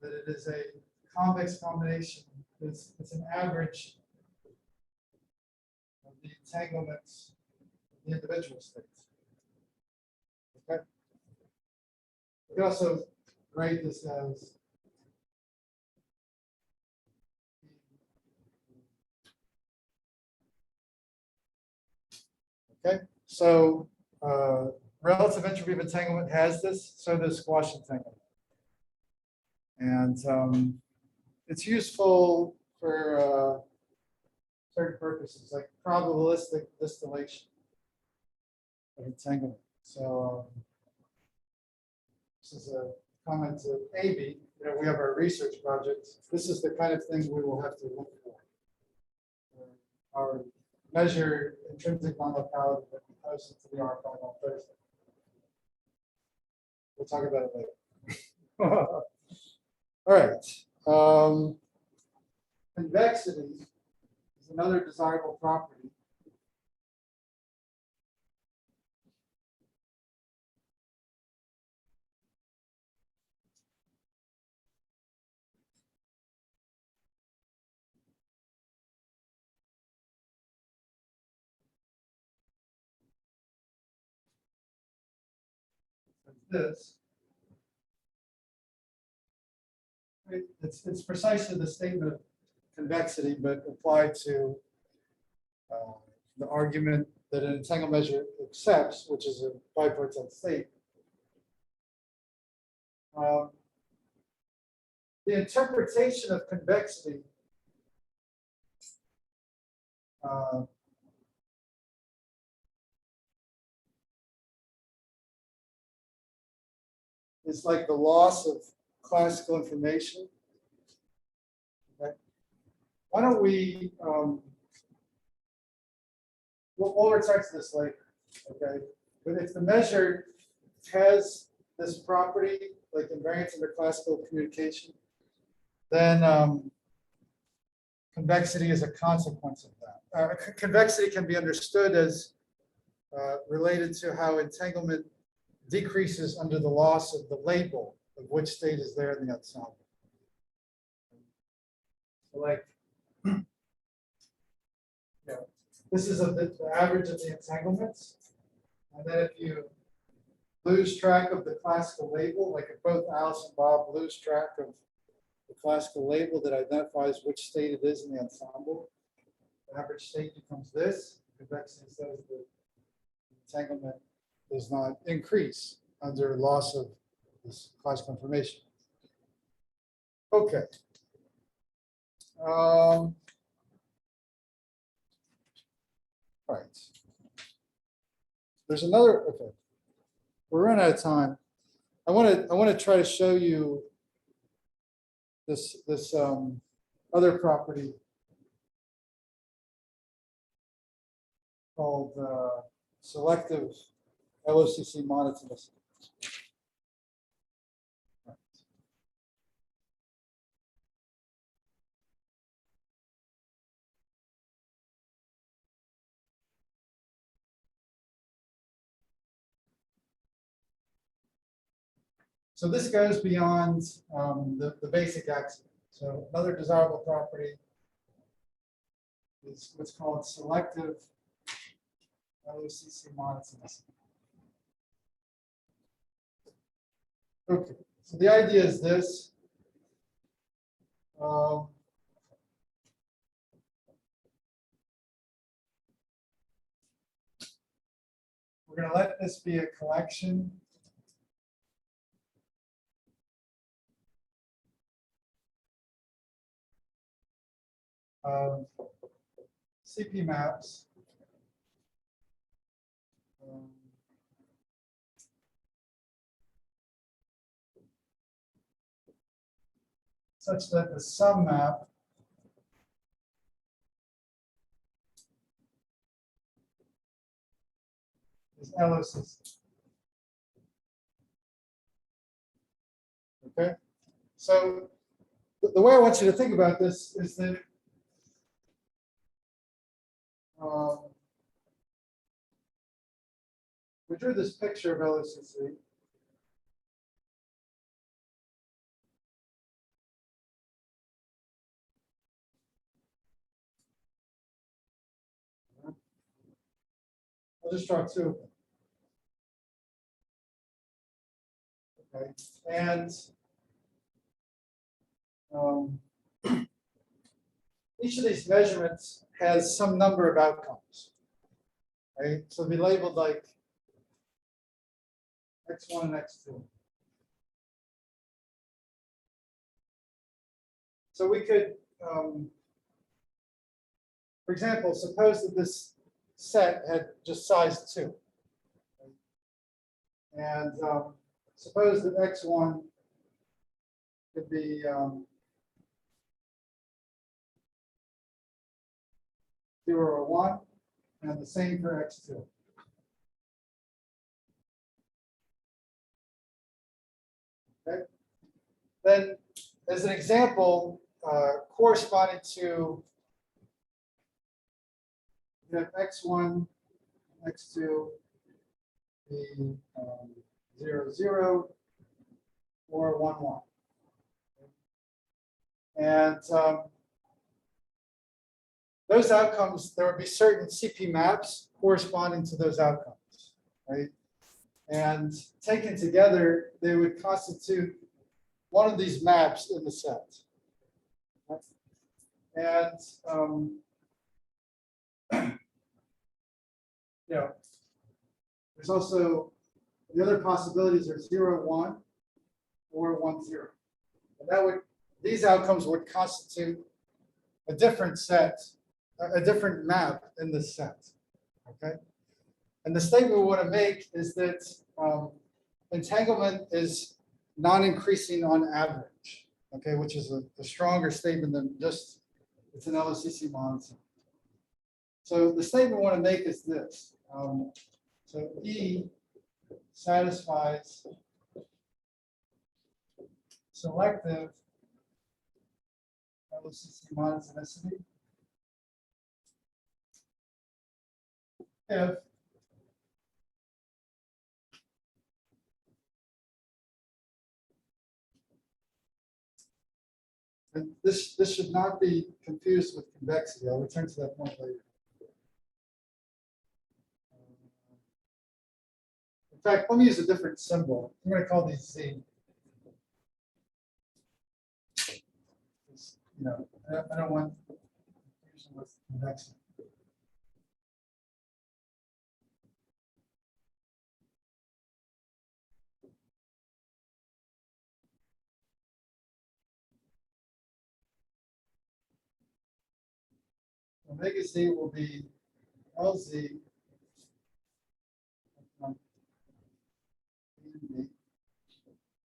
[SPEAKER 1] that it is a convex combination. It's an average of the entanglements of the individual states. Okay. We can also write this as okay. So relative entropy of entanglement has this, so does squash entanglement. And it's useful for certain purposes, like probabilistic distillation of entanglement. So this is a comment to AB. We have our research project. This is the kind of thing we will have to look for. Our measure in intrinsic non-locality that we posted to the archive on Thursday. We'll talk about it later. All right. Convexity is another desirable property. This. It's precisely the statement of convexity, but applied to the argument that an entanglement measure accepts, which is a bipartite state. The interpretation of convexity is like the loss of classical information. Okay. Why don't we, we'll return to this later, okay? But if the measure has this property, like invariance under classical communication, then convexity is a consequence of that. Convexity can be understood as related to how entanglement decreases under the loss of the label of which state is there in the ensemble. So like, yeah, this is the average of the entanglements. And then if you lose track of the classical label, like if both Alice and Bob lose track of the classical label that identifies which state it is in the ensemble, the average state becomes this. Convexity says that entanglement does not increase under loss of this classical information. Okay. Right. There's another. Okay. We're running out of time. I want to try to show you this other property called selective LSCC monitors. So this goes beyond the basic axiom. So another desirable property is what's called selective LSCC monitors. Okay, so the idea is this. We're going to let this be a collection of CP maps such that the sum map is LSCC. Okay, so the way I want you to think about this is that we drew this picture of LSCC. I'll just draw two of them. Okay, and each of these measurements has some number of outcomes. Right, so it'll be labeled like X1 and X2. So we could, for example, suppose that this set had just size 2. And suppose that X1 could be 0 or 1, And the same for x2. Okay. Then, as an example, corresponding to you have x1, x2, the 0, 0, or 1, 1. And those outcomes, there would be certain CP maps corresponding to those outcomes, right? And taken together, they would constitute one of these maps in the set. And you know, there's also the other possibilities are 0, 1, or 1, 0. And that would, these outcomes would constitute a different set, a different map in the set. Okay. And the statement we want to make is that entanglement is non-increasing on average. Okay, which is a stronger statement than just it's an LSCC monitor. So the statement we want to make is this. So E satisfies selective LSCC monotonicity if and this should not be confused with convexity. I'll return to that point later. In fact, let me use a different symbol. I'm going to call these Z. You know, I don't want confusion with convexity. Omega Z will be LZ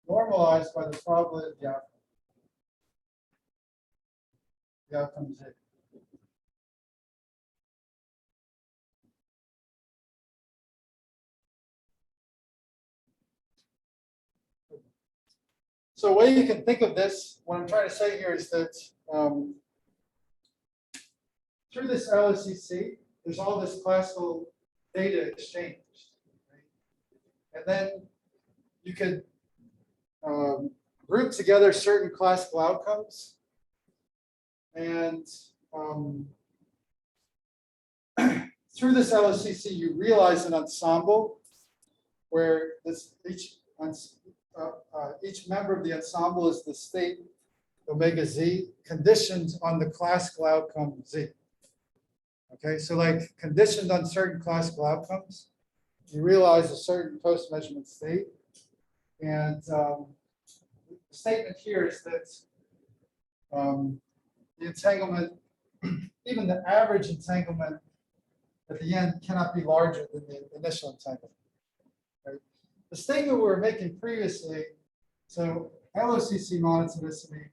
[SPEAKER 1] normalized by the probability of the outcome Z. So a way you can think of this, what I'm trying to say here is that through this LSCC, there's all this classical data exchanged. Right? And then you could group together certain classical outcomes. And through this LSCC, you realize an ensemble where this each member of the ensemble is the state omega Z conditioned on the classical outcome Z. Okay, so like conditioned on certain classical outcomes, you realize a certain post-measurement state. And the statement here is that the entanglement, even the average entanglement at the end cannot be larger than the initial entanglement. Right? The statement we were making previously, so LSCC monotonicity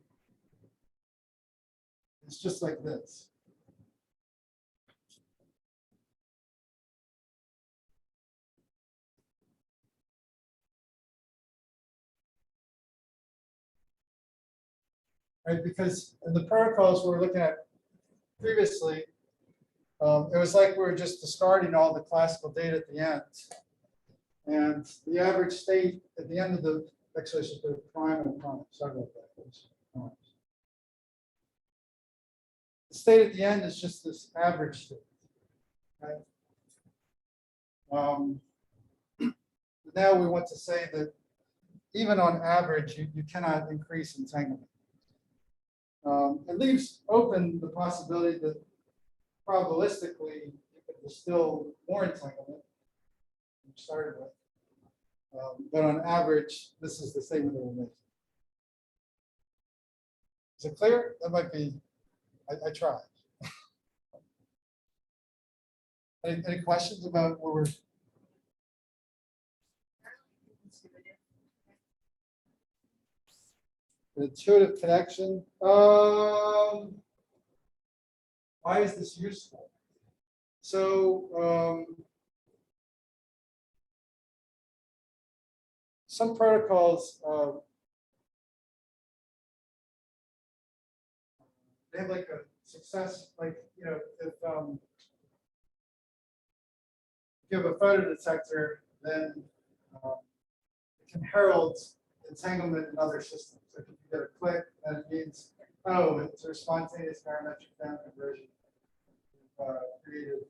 [SPEAKER 1] is just like this. Right, because in the protocols we were looking at previously, it was like we were just discarding all the classical data at the end. And the average state at the end of the, actually I should put prime and prime, sorry about that. The state at the end is just this average state. Right? Now we want to say that even on average, you cannot increase entanglement. It leaves open the possibility that probabilistically you could distill more entanglement than you started with. But on average, this is the statement that we're making. Is it clear? That might be, I tried. Any questions about what we're? The intuitive connection. Why is this useful? So some protocols, they have like a success, like, you know, if you have a photodetector, then it can herald entanglement in other systems. Like if you get a click, then it means, oh, it's a spontaneous parametric down conversion. Created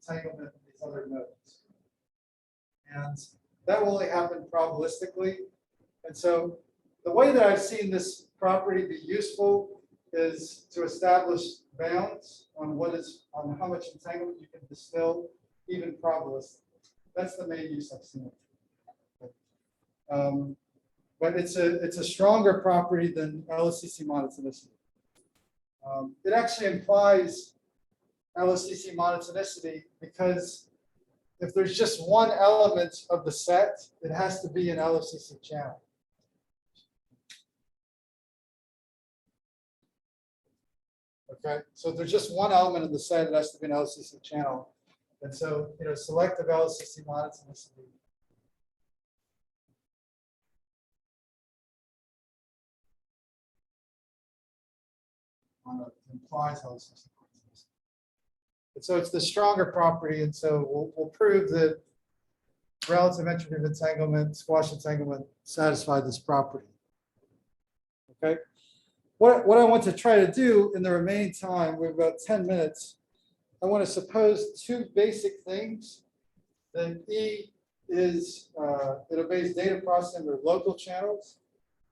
[SPEAKER 1] entanglement in these other nodes. And that will only happen probabilistically. And so the way that I've seen this property be useful is to establish bounds on on how much entanglement you can distill, even probabilistically. That's the main use I've seen it. But it's a stronger property than LSCC monotonicity. It actually implies LSCC monotonicity because if there's just one element of the set, it has to be an LSCC channel. Okay, so if there's just one element of the set, it has to be an LSCC channel. And so, you know, selective LSCC monotonicity implies LSCC monotonicity. And so it's the stronger property, and so we'll prove that relative entropy of entanglement, squash entanglement satisfy this property. Okay. What I want to try to do in the remaining time, we have about 10 minutes. I want to suppose two basic things. That E is it obeys data processing or local channels,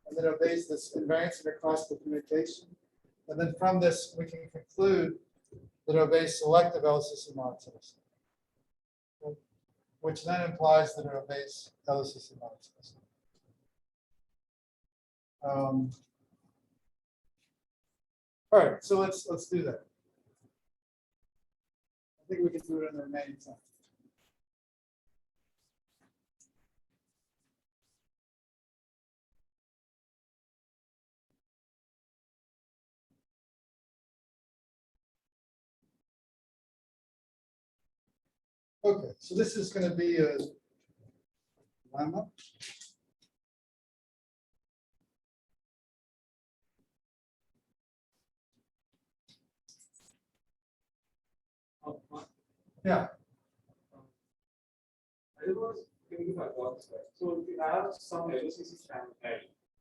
[SPEAKER 1] and then obeys this invariance of classical communication. And then from this, we can conclude that it obeys selective LSCC monotonicity, which then implies that it obeys LSCC monotonicity. All right, so let's do that. I think we can do it in the remaining time. Okay, so this is going to be a lemma. Yeah.
[SPEAKER 3] I was thinking if I got this right. So if you have some LSCC channel L,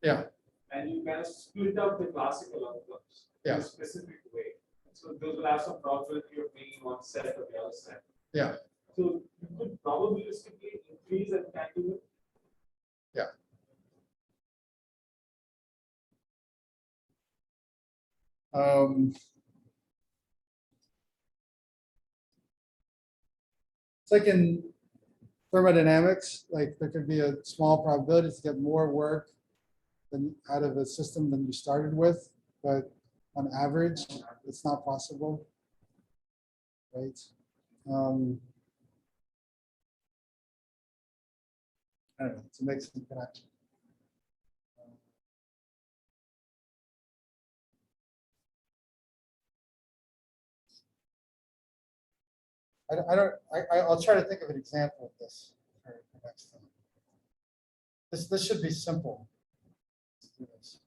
[SPEAKER 1] Yeah.
[SPEAKER 3] and you kind of split up the classical outcomes in
[SPEAKER 1] Yeah.
[SPEAKER 3] a specific way. So those will have some probability of being in one set or the other set.
[SPEAKER 1] Yeah.
[SPEAKER 3] So you could probabilistically increase entanglement.
[SPEAKER 1] Yeah. It's like in thermodynamics, like there could be a small probability to get more work than out of a system than you started with, but on average, it's not possible, right? I don't know, to make some connection. I'll try to think of an example of this for next time. This should be simple. Let's do this.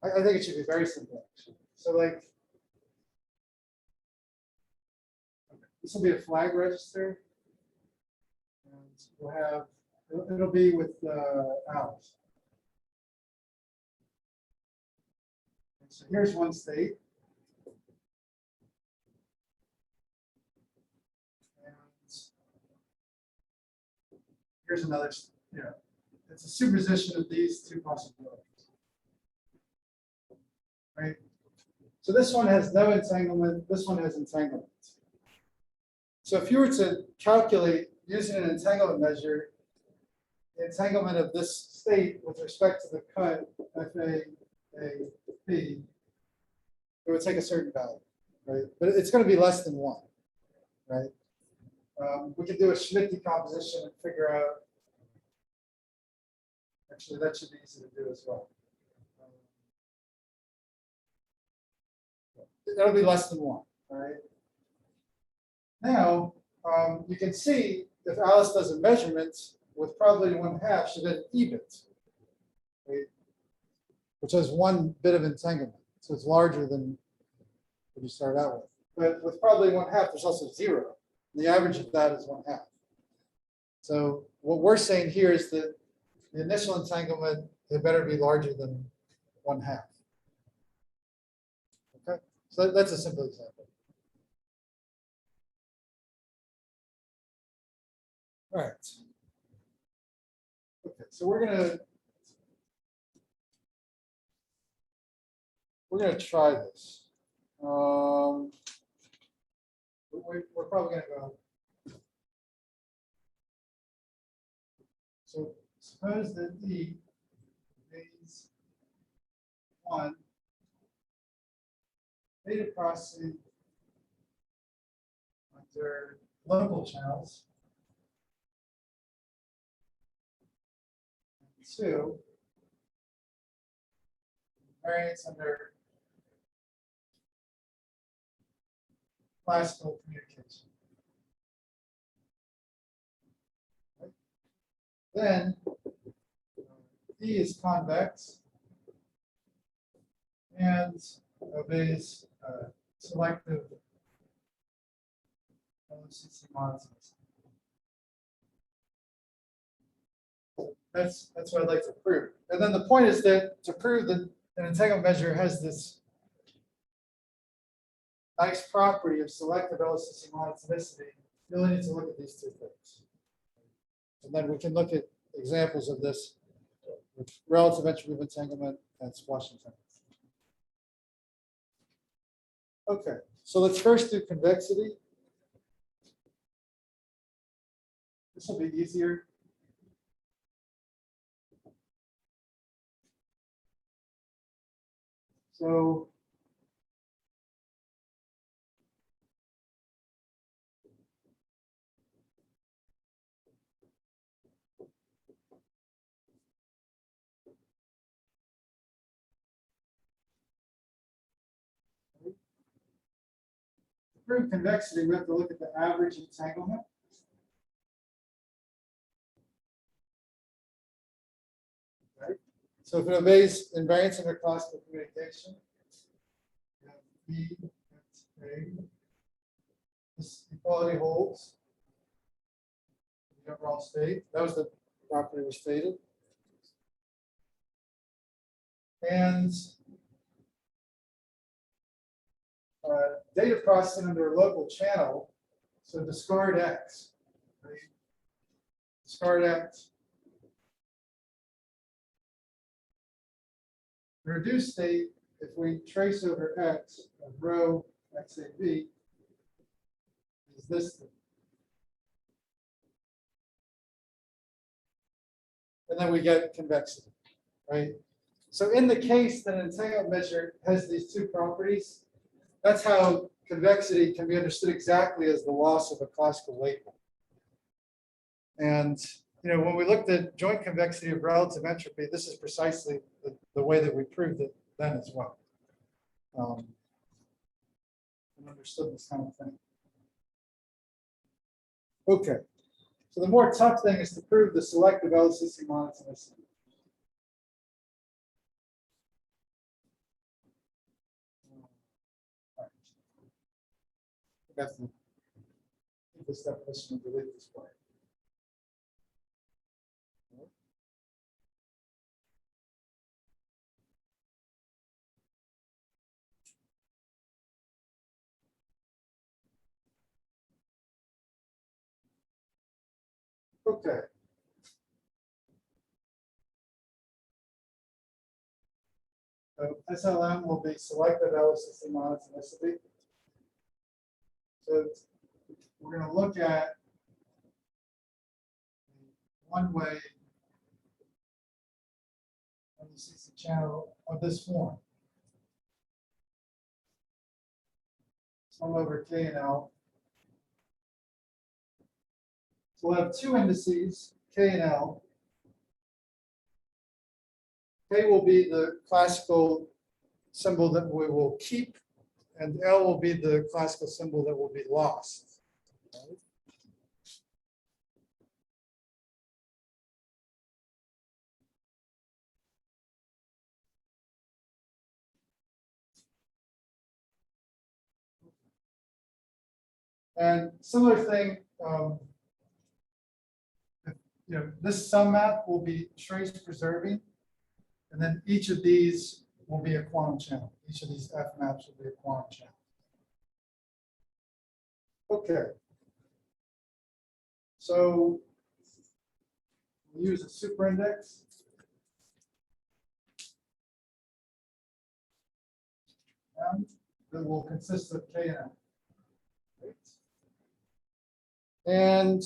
[SPEAKER 1] I think it should be very simple, actually. So like, this will be a flag register. And we'll have, it'll be with owls. So here's one state. And here's another, it's a superposition of these two possibilities. Right? So this one has no entanglement, this one has entanglement. So if you were to calculate using an entanglement measure, the entanglement of this state with respect to the cut FAAP, it would take a certain value, right? But it's going to be less than 1, right? We could do a Schmidt decomposition and figure out Actually, that should be easy to do as well. That'll be less than 1, all right? Now, you can see if Alice does a measurement with probability 1/2, she did an EBIT, right? Which has 1 bit of entanglement. So it's larger than what you start out with. But with probability 1/2, there's also 0. The average of that is 1/2. So what we're saying here is that the initial entanglement, it better be larger than 1/2. Okay, so that's a simple example. All right. Okay, so we're gonna try this. We're probably gonna go. So suppose that E is 1 data processing under local channels. 2 variance under classical communication. Right. Then E is convex and obeys selective LSCC monitors. That's what I'd like to prove. And then the point is that to prove that an entanglement measure has this nice property of selective LSCC monotonicity, you really need to look at these 2 things. And then we can look at examples of this with relative entropy of entanglement and squash entanglement. Okay, so let's first do convexity. This will be easier. So to prove convexity, we have to look at the average entanglement. Right? So if it obeys invariance under classical communication, you have B and A. This equality holds in the overall state. That was the property we stated. And data processing under a local channel, so discard X. Right? Discard X. The reduced state, if we trace over X of rho XAB, is this thing. And then we get convexity, right? So in the case that an entanglement measure has these 2 properties, that's how convexity can be understood exactly as the loss of a classical label. And when we looked at joint convexity of relative entropy, this is precisely the way that we proved it then as well. And understood this kind of thing. Okay, so the more tough thing is to prove the selective LSCC monotonicity. That's this definition and delete this part. Okay. So SLM will be selective LSCC monotonicity. So we're going to look at one way LSCC channel of this form. Sum over K and L. So we'll have 2 indices, K and L. K will be the classical symbol that we will keep, and L will be the classical symbol that will be lost. Right? And similar thing, this sum map will be trace preserving, and then each of these will be a quantum channel. Each of these F maps will be a quantum channel. Okay. So we'll use a superindex. And that will consist of K and L. And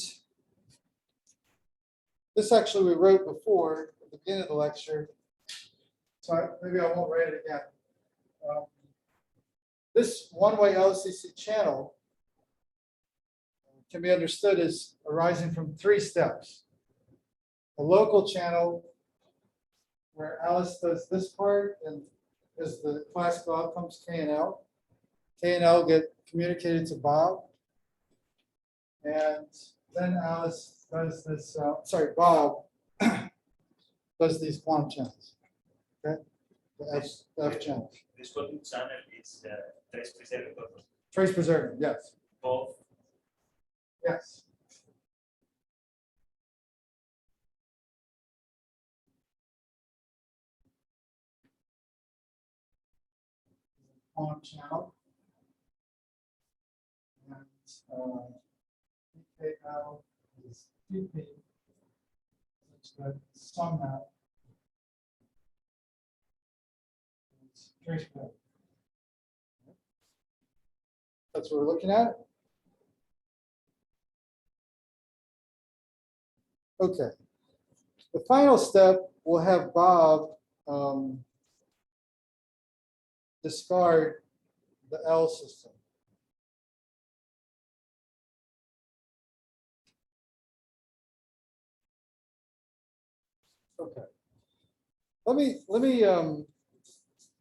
[SPEAKER 1] this actually we wrote before at the beginning of the lecture. So maybe I won't write it again. This one-way LSCC channel can be understood as arising from 3 steps. A local channel where Alice does this part and as the classical outcomes K and L. K and L get communicated to Bob. And then Alice does this, Bob does these quantum channels. Okay, the F channels.
[SPEAKER 4] This quantum channel is trace preserving.
[SPEAKER 1] Trace preserving, yes.
[SPEAKER 4] Both.
[SPEAKER 1] Yes. Quantum channel. And PKL is PP, such that sum map is trace preserving. That's what we're looking at. Okay. The final step will have Bob discard the L system. Okay. Let me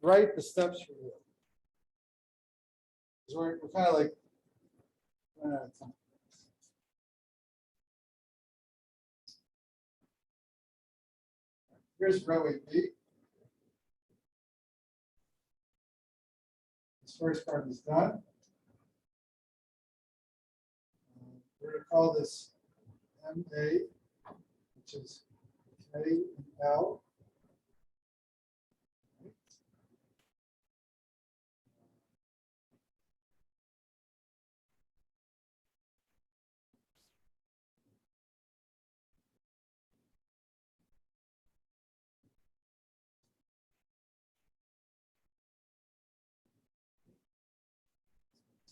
[SPEAKER 1] write the steps for you. Because we're kind of like running out of time. Here's row AB. This first part is done. We're going to call this MA, which is K and L.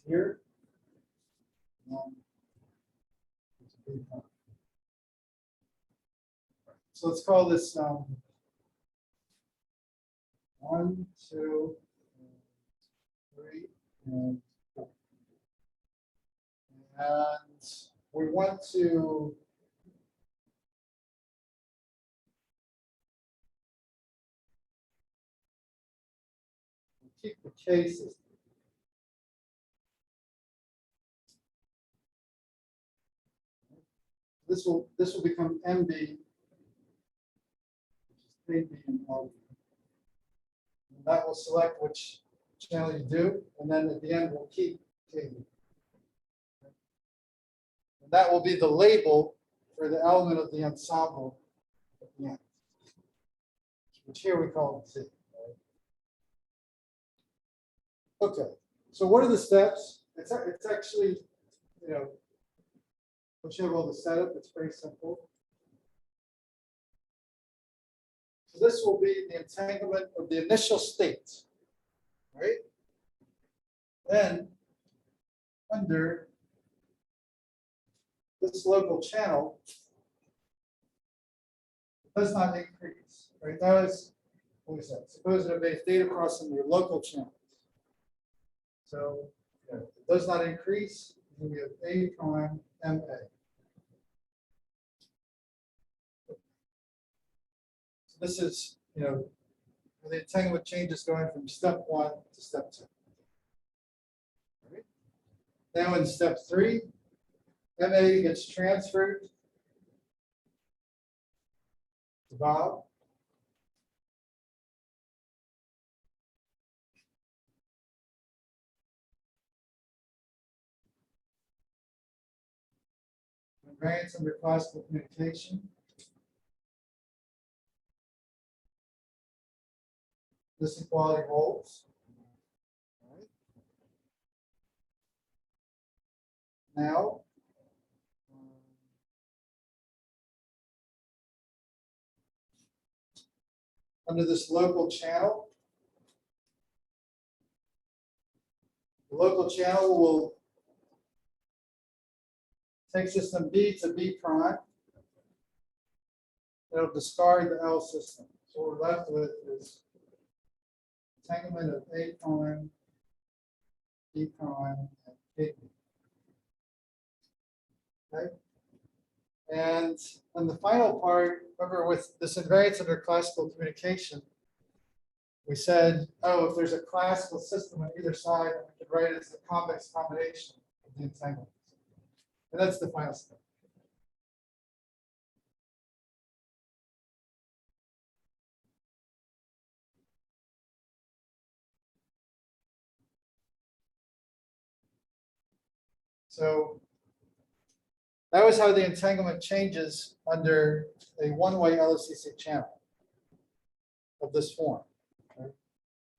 [SPEAKER 1] Here. So let's call this 1, 2, 3, and 4. And we want to keep the K system. This will become MB, which is KB and LB. And that will select which channel you do, and then at the end we'll keep KB. And that will be the label for the element of the ensemble at the end, which here we call Z. Okay, so what are the steps? It's actually, once you have all the setup, it's very simple. So this will be the entanglement of the initial state, right? Then under this local channel, it does not increase, right? That is what we said. Suppose it obeys data crossing your local channels. So it does not increase. We have A prime MA. So this is, and the entanglement changes going from step 1 to step 2. All right. Now in step 3, MA gets transferred to Bob. Variance under classical communication. This equality holds. All right. Now, under this local channel, the local channel will take system B to B prime. It'll discard the L system. So what we're left with is entanglement of A prime, B prime, and K. Okay. And on the final part, remember with this invariance under classical communication, we said, oh, if there's a classical system on either side, we could write it as a convex combination of the entanglement. And that's the final step. So that was how the entanglement changes under a one-way LSCC channel of this form, okay?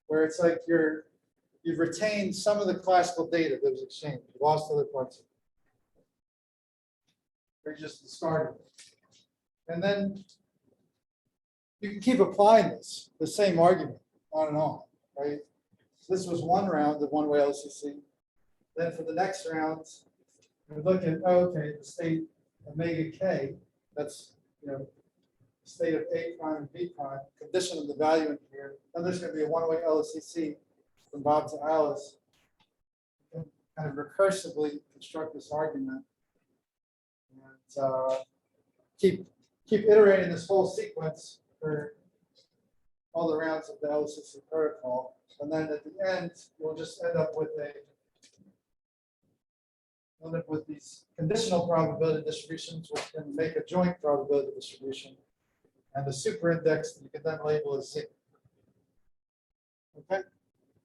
[SPEAKER 1] Where it's like you've retained some of the classical data that was exchanged, you lost other parts of it. Or you just discarded it. And then you can keep applying the same argument on and on, right? So this was one round of one-way LSCC. Then for the next round, we look at, oh, okay, the state omega k, that's, state of A prime and B prime, condition of the value in here. Then there's going to be a one-way LSCC from Bob to Alice. And kind of recursively construct this argument. And keep iterating this whole sequence for all the rounds of the LSCC protocol. And then at the end, we'll just end up with these conditional probability distributions, which can make a joint probability distribution, and a super index that you can then label as sigma. Okay,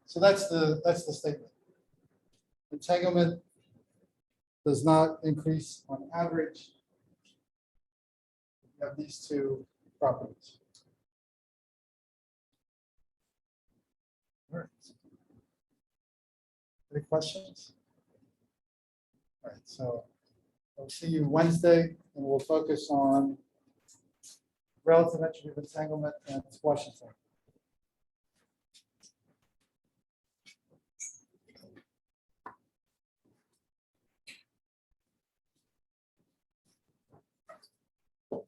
[SPEAKER 1] so that's the statement. Entanglement does not increase on average. You have these two properties. All right. Any questions? All right, so I'll see you Wednesday, and we'll focus on relative entropy of entanglement and Washington.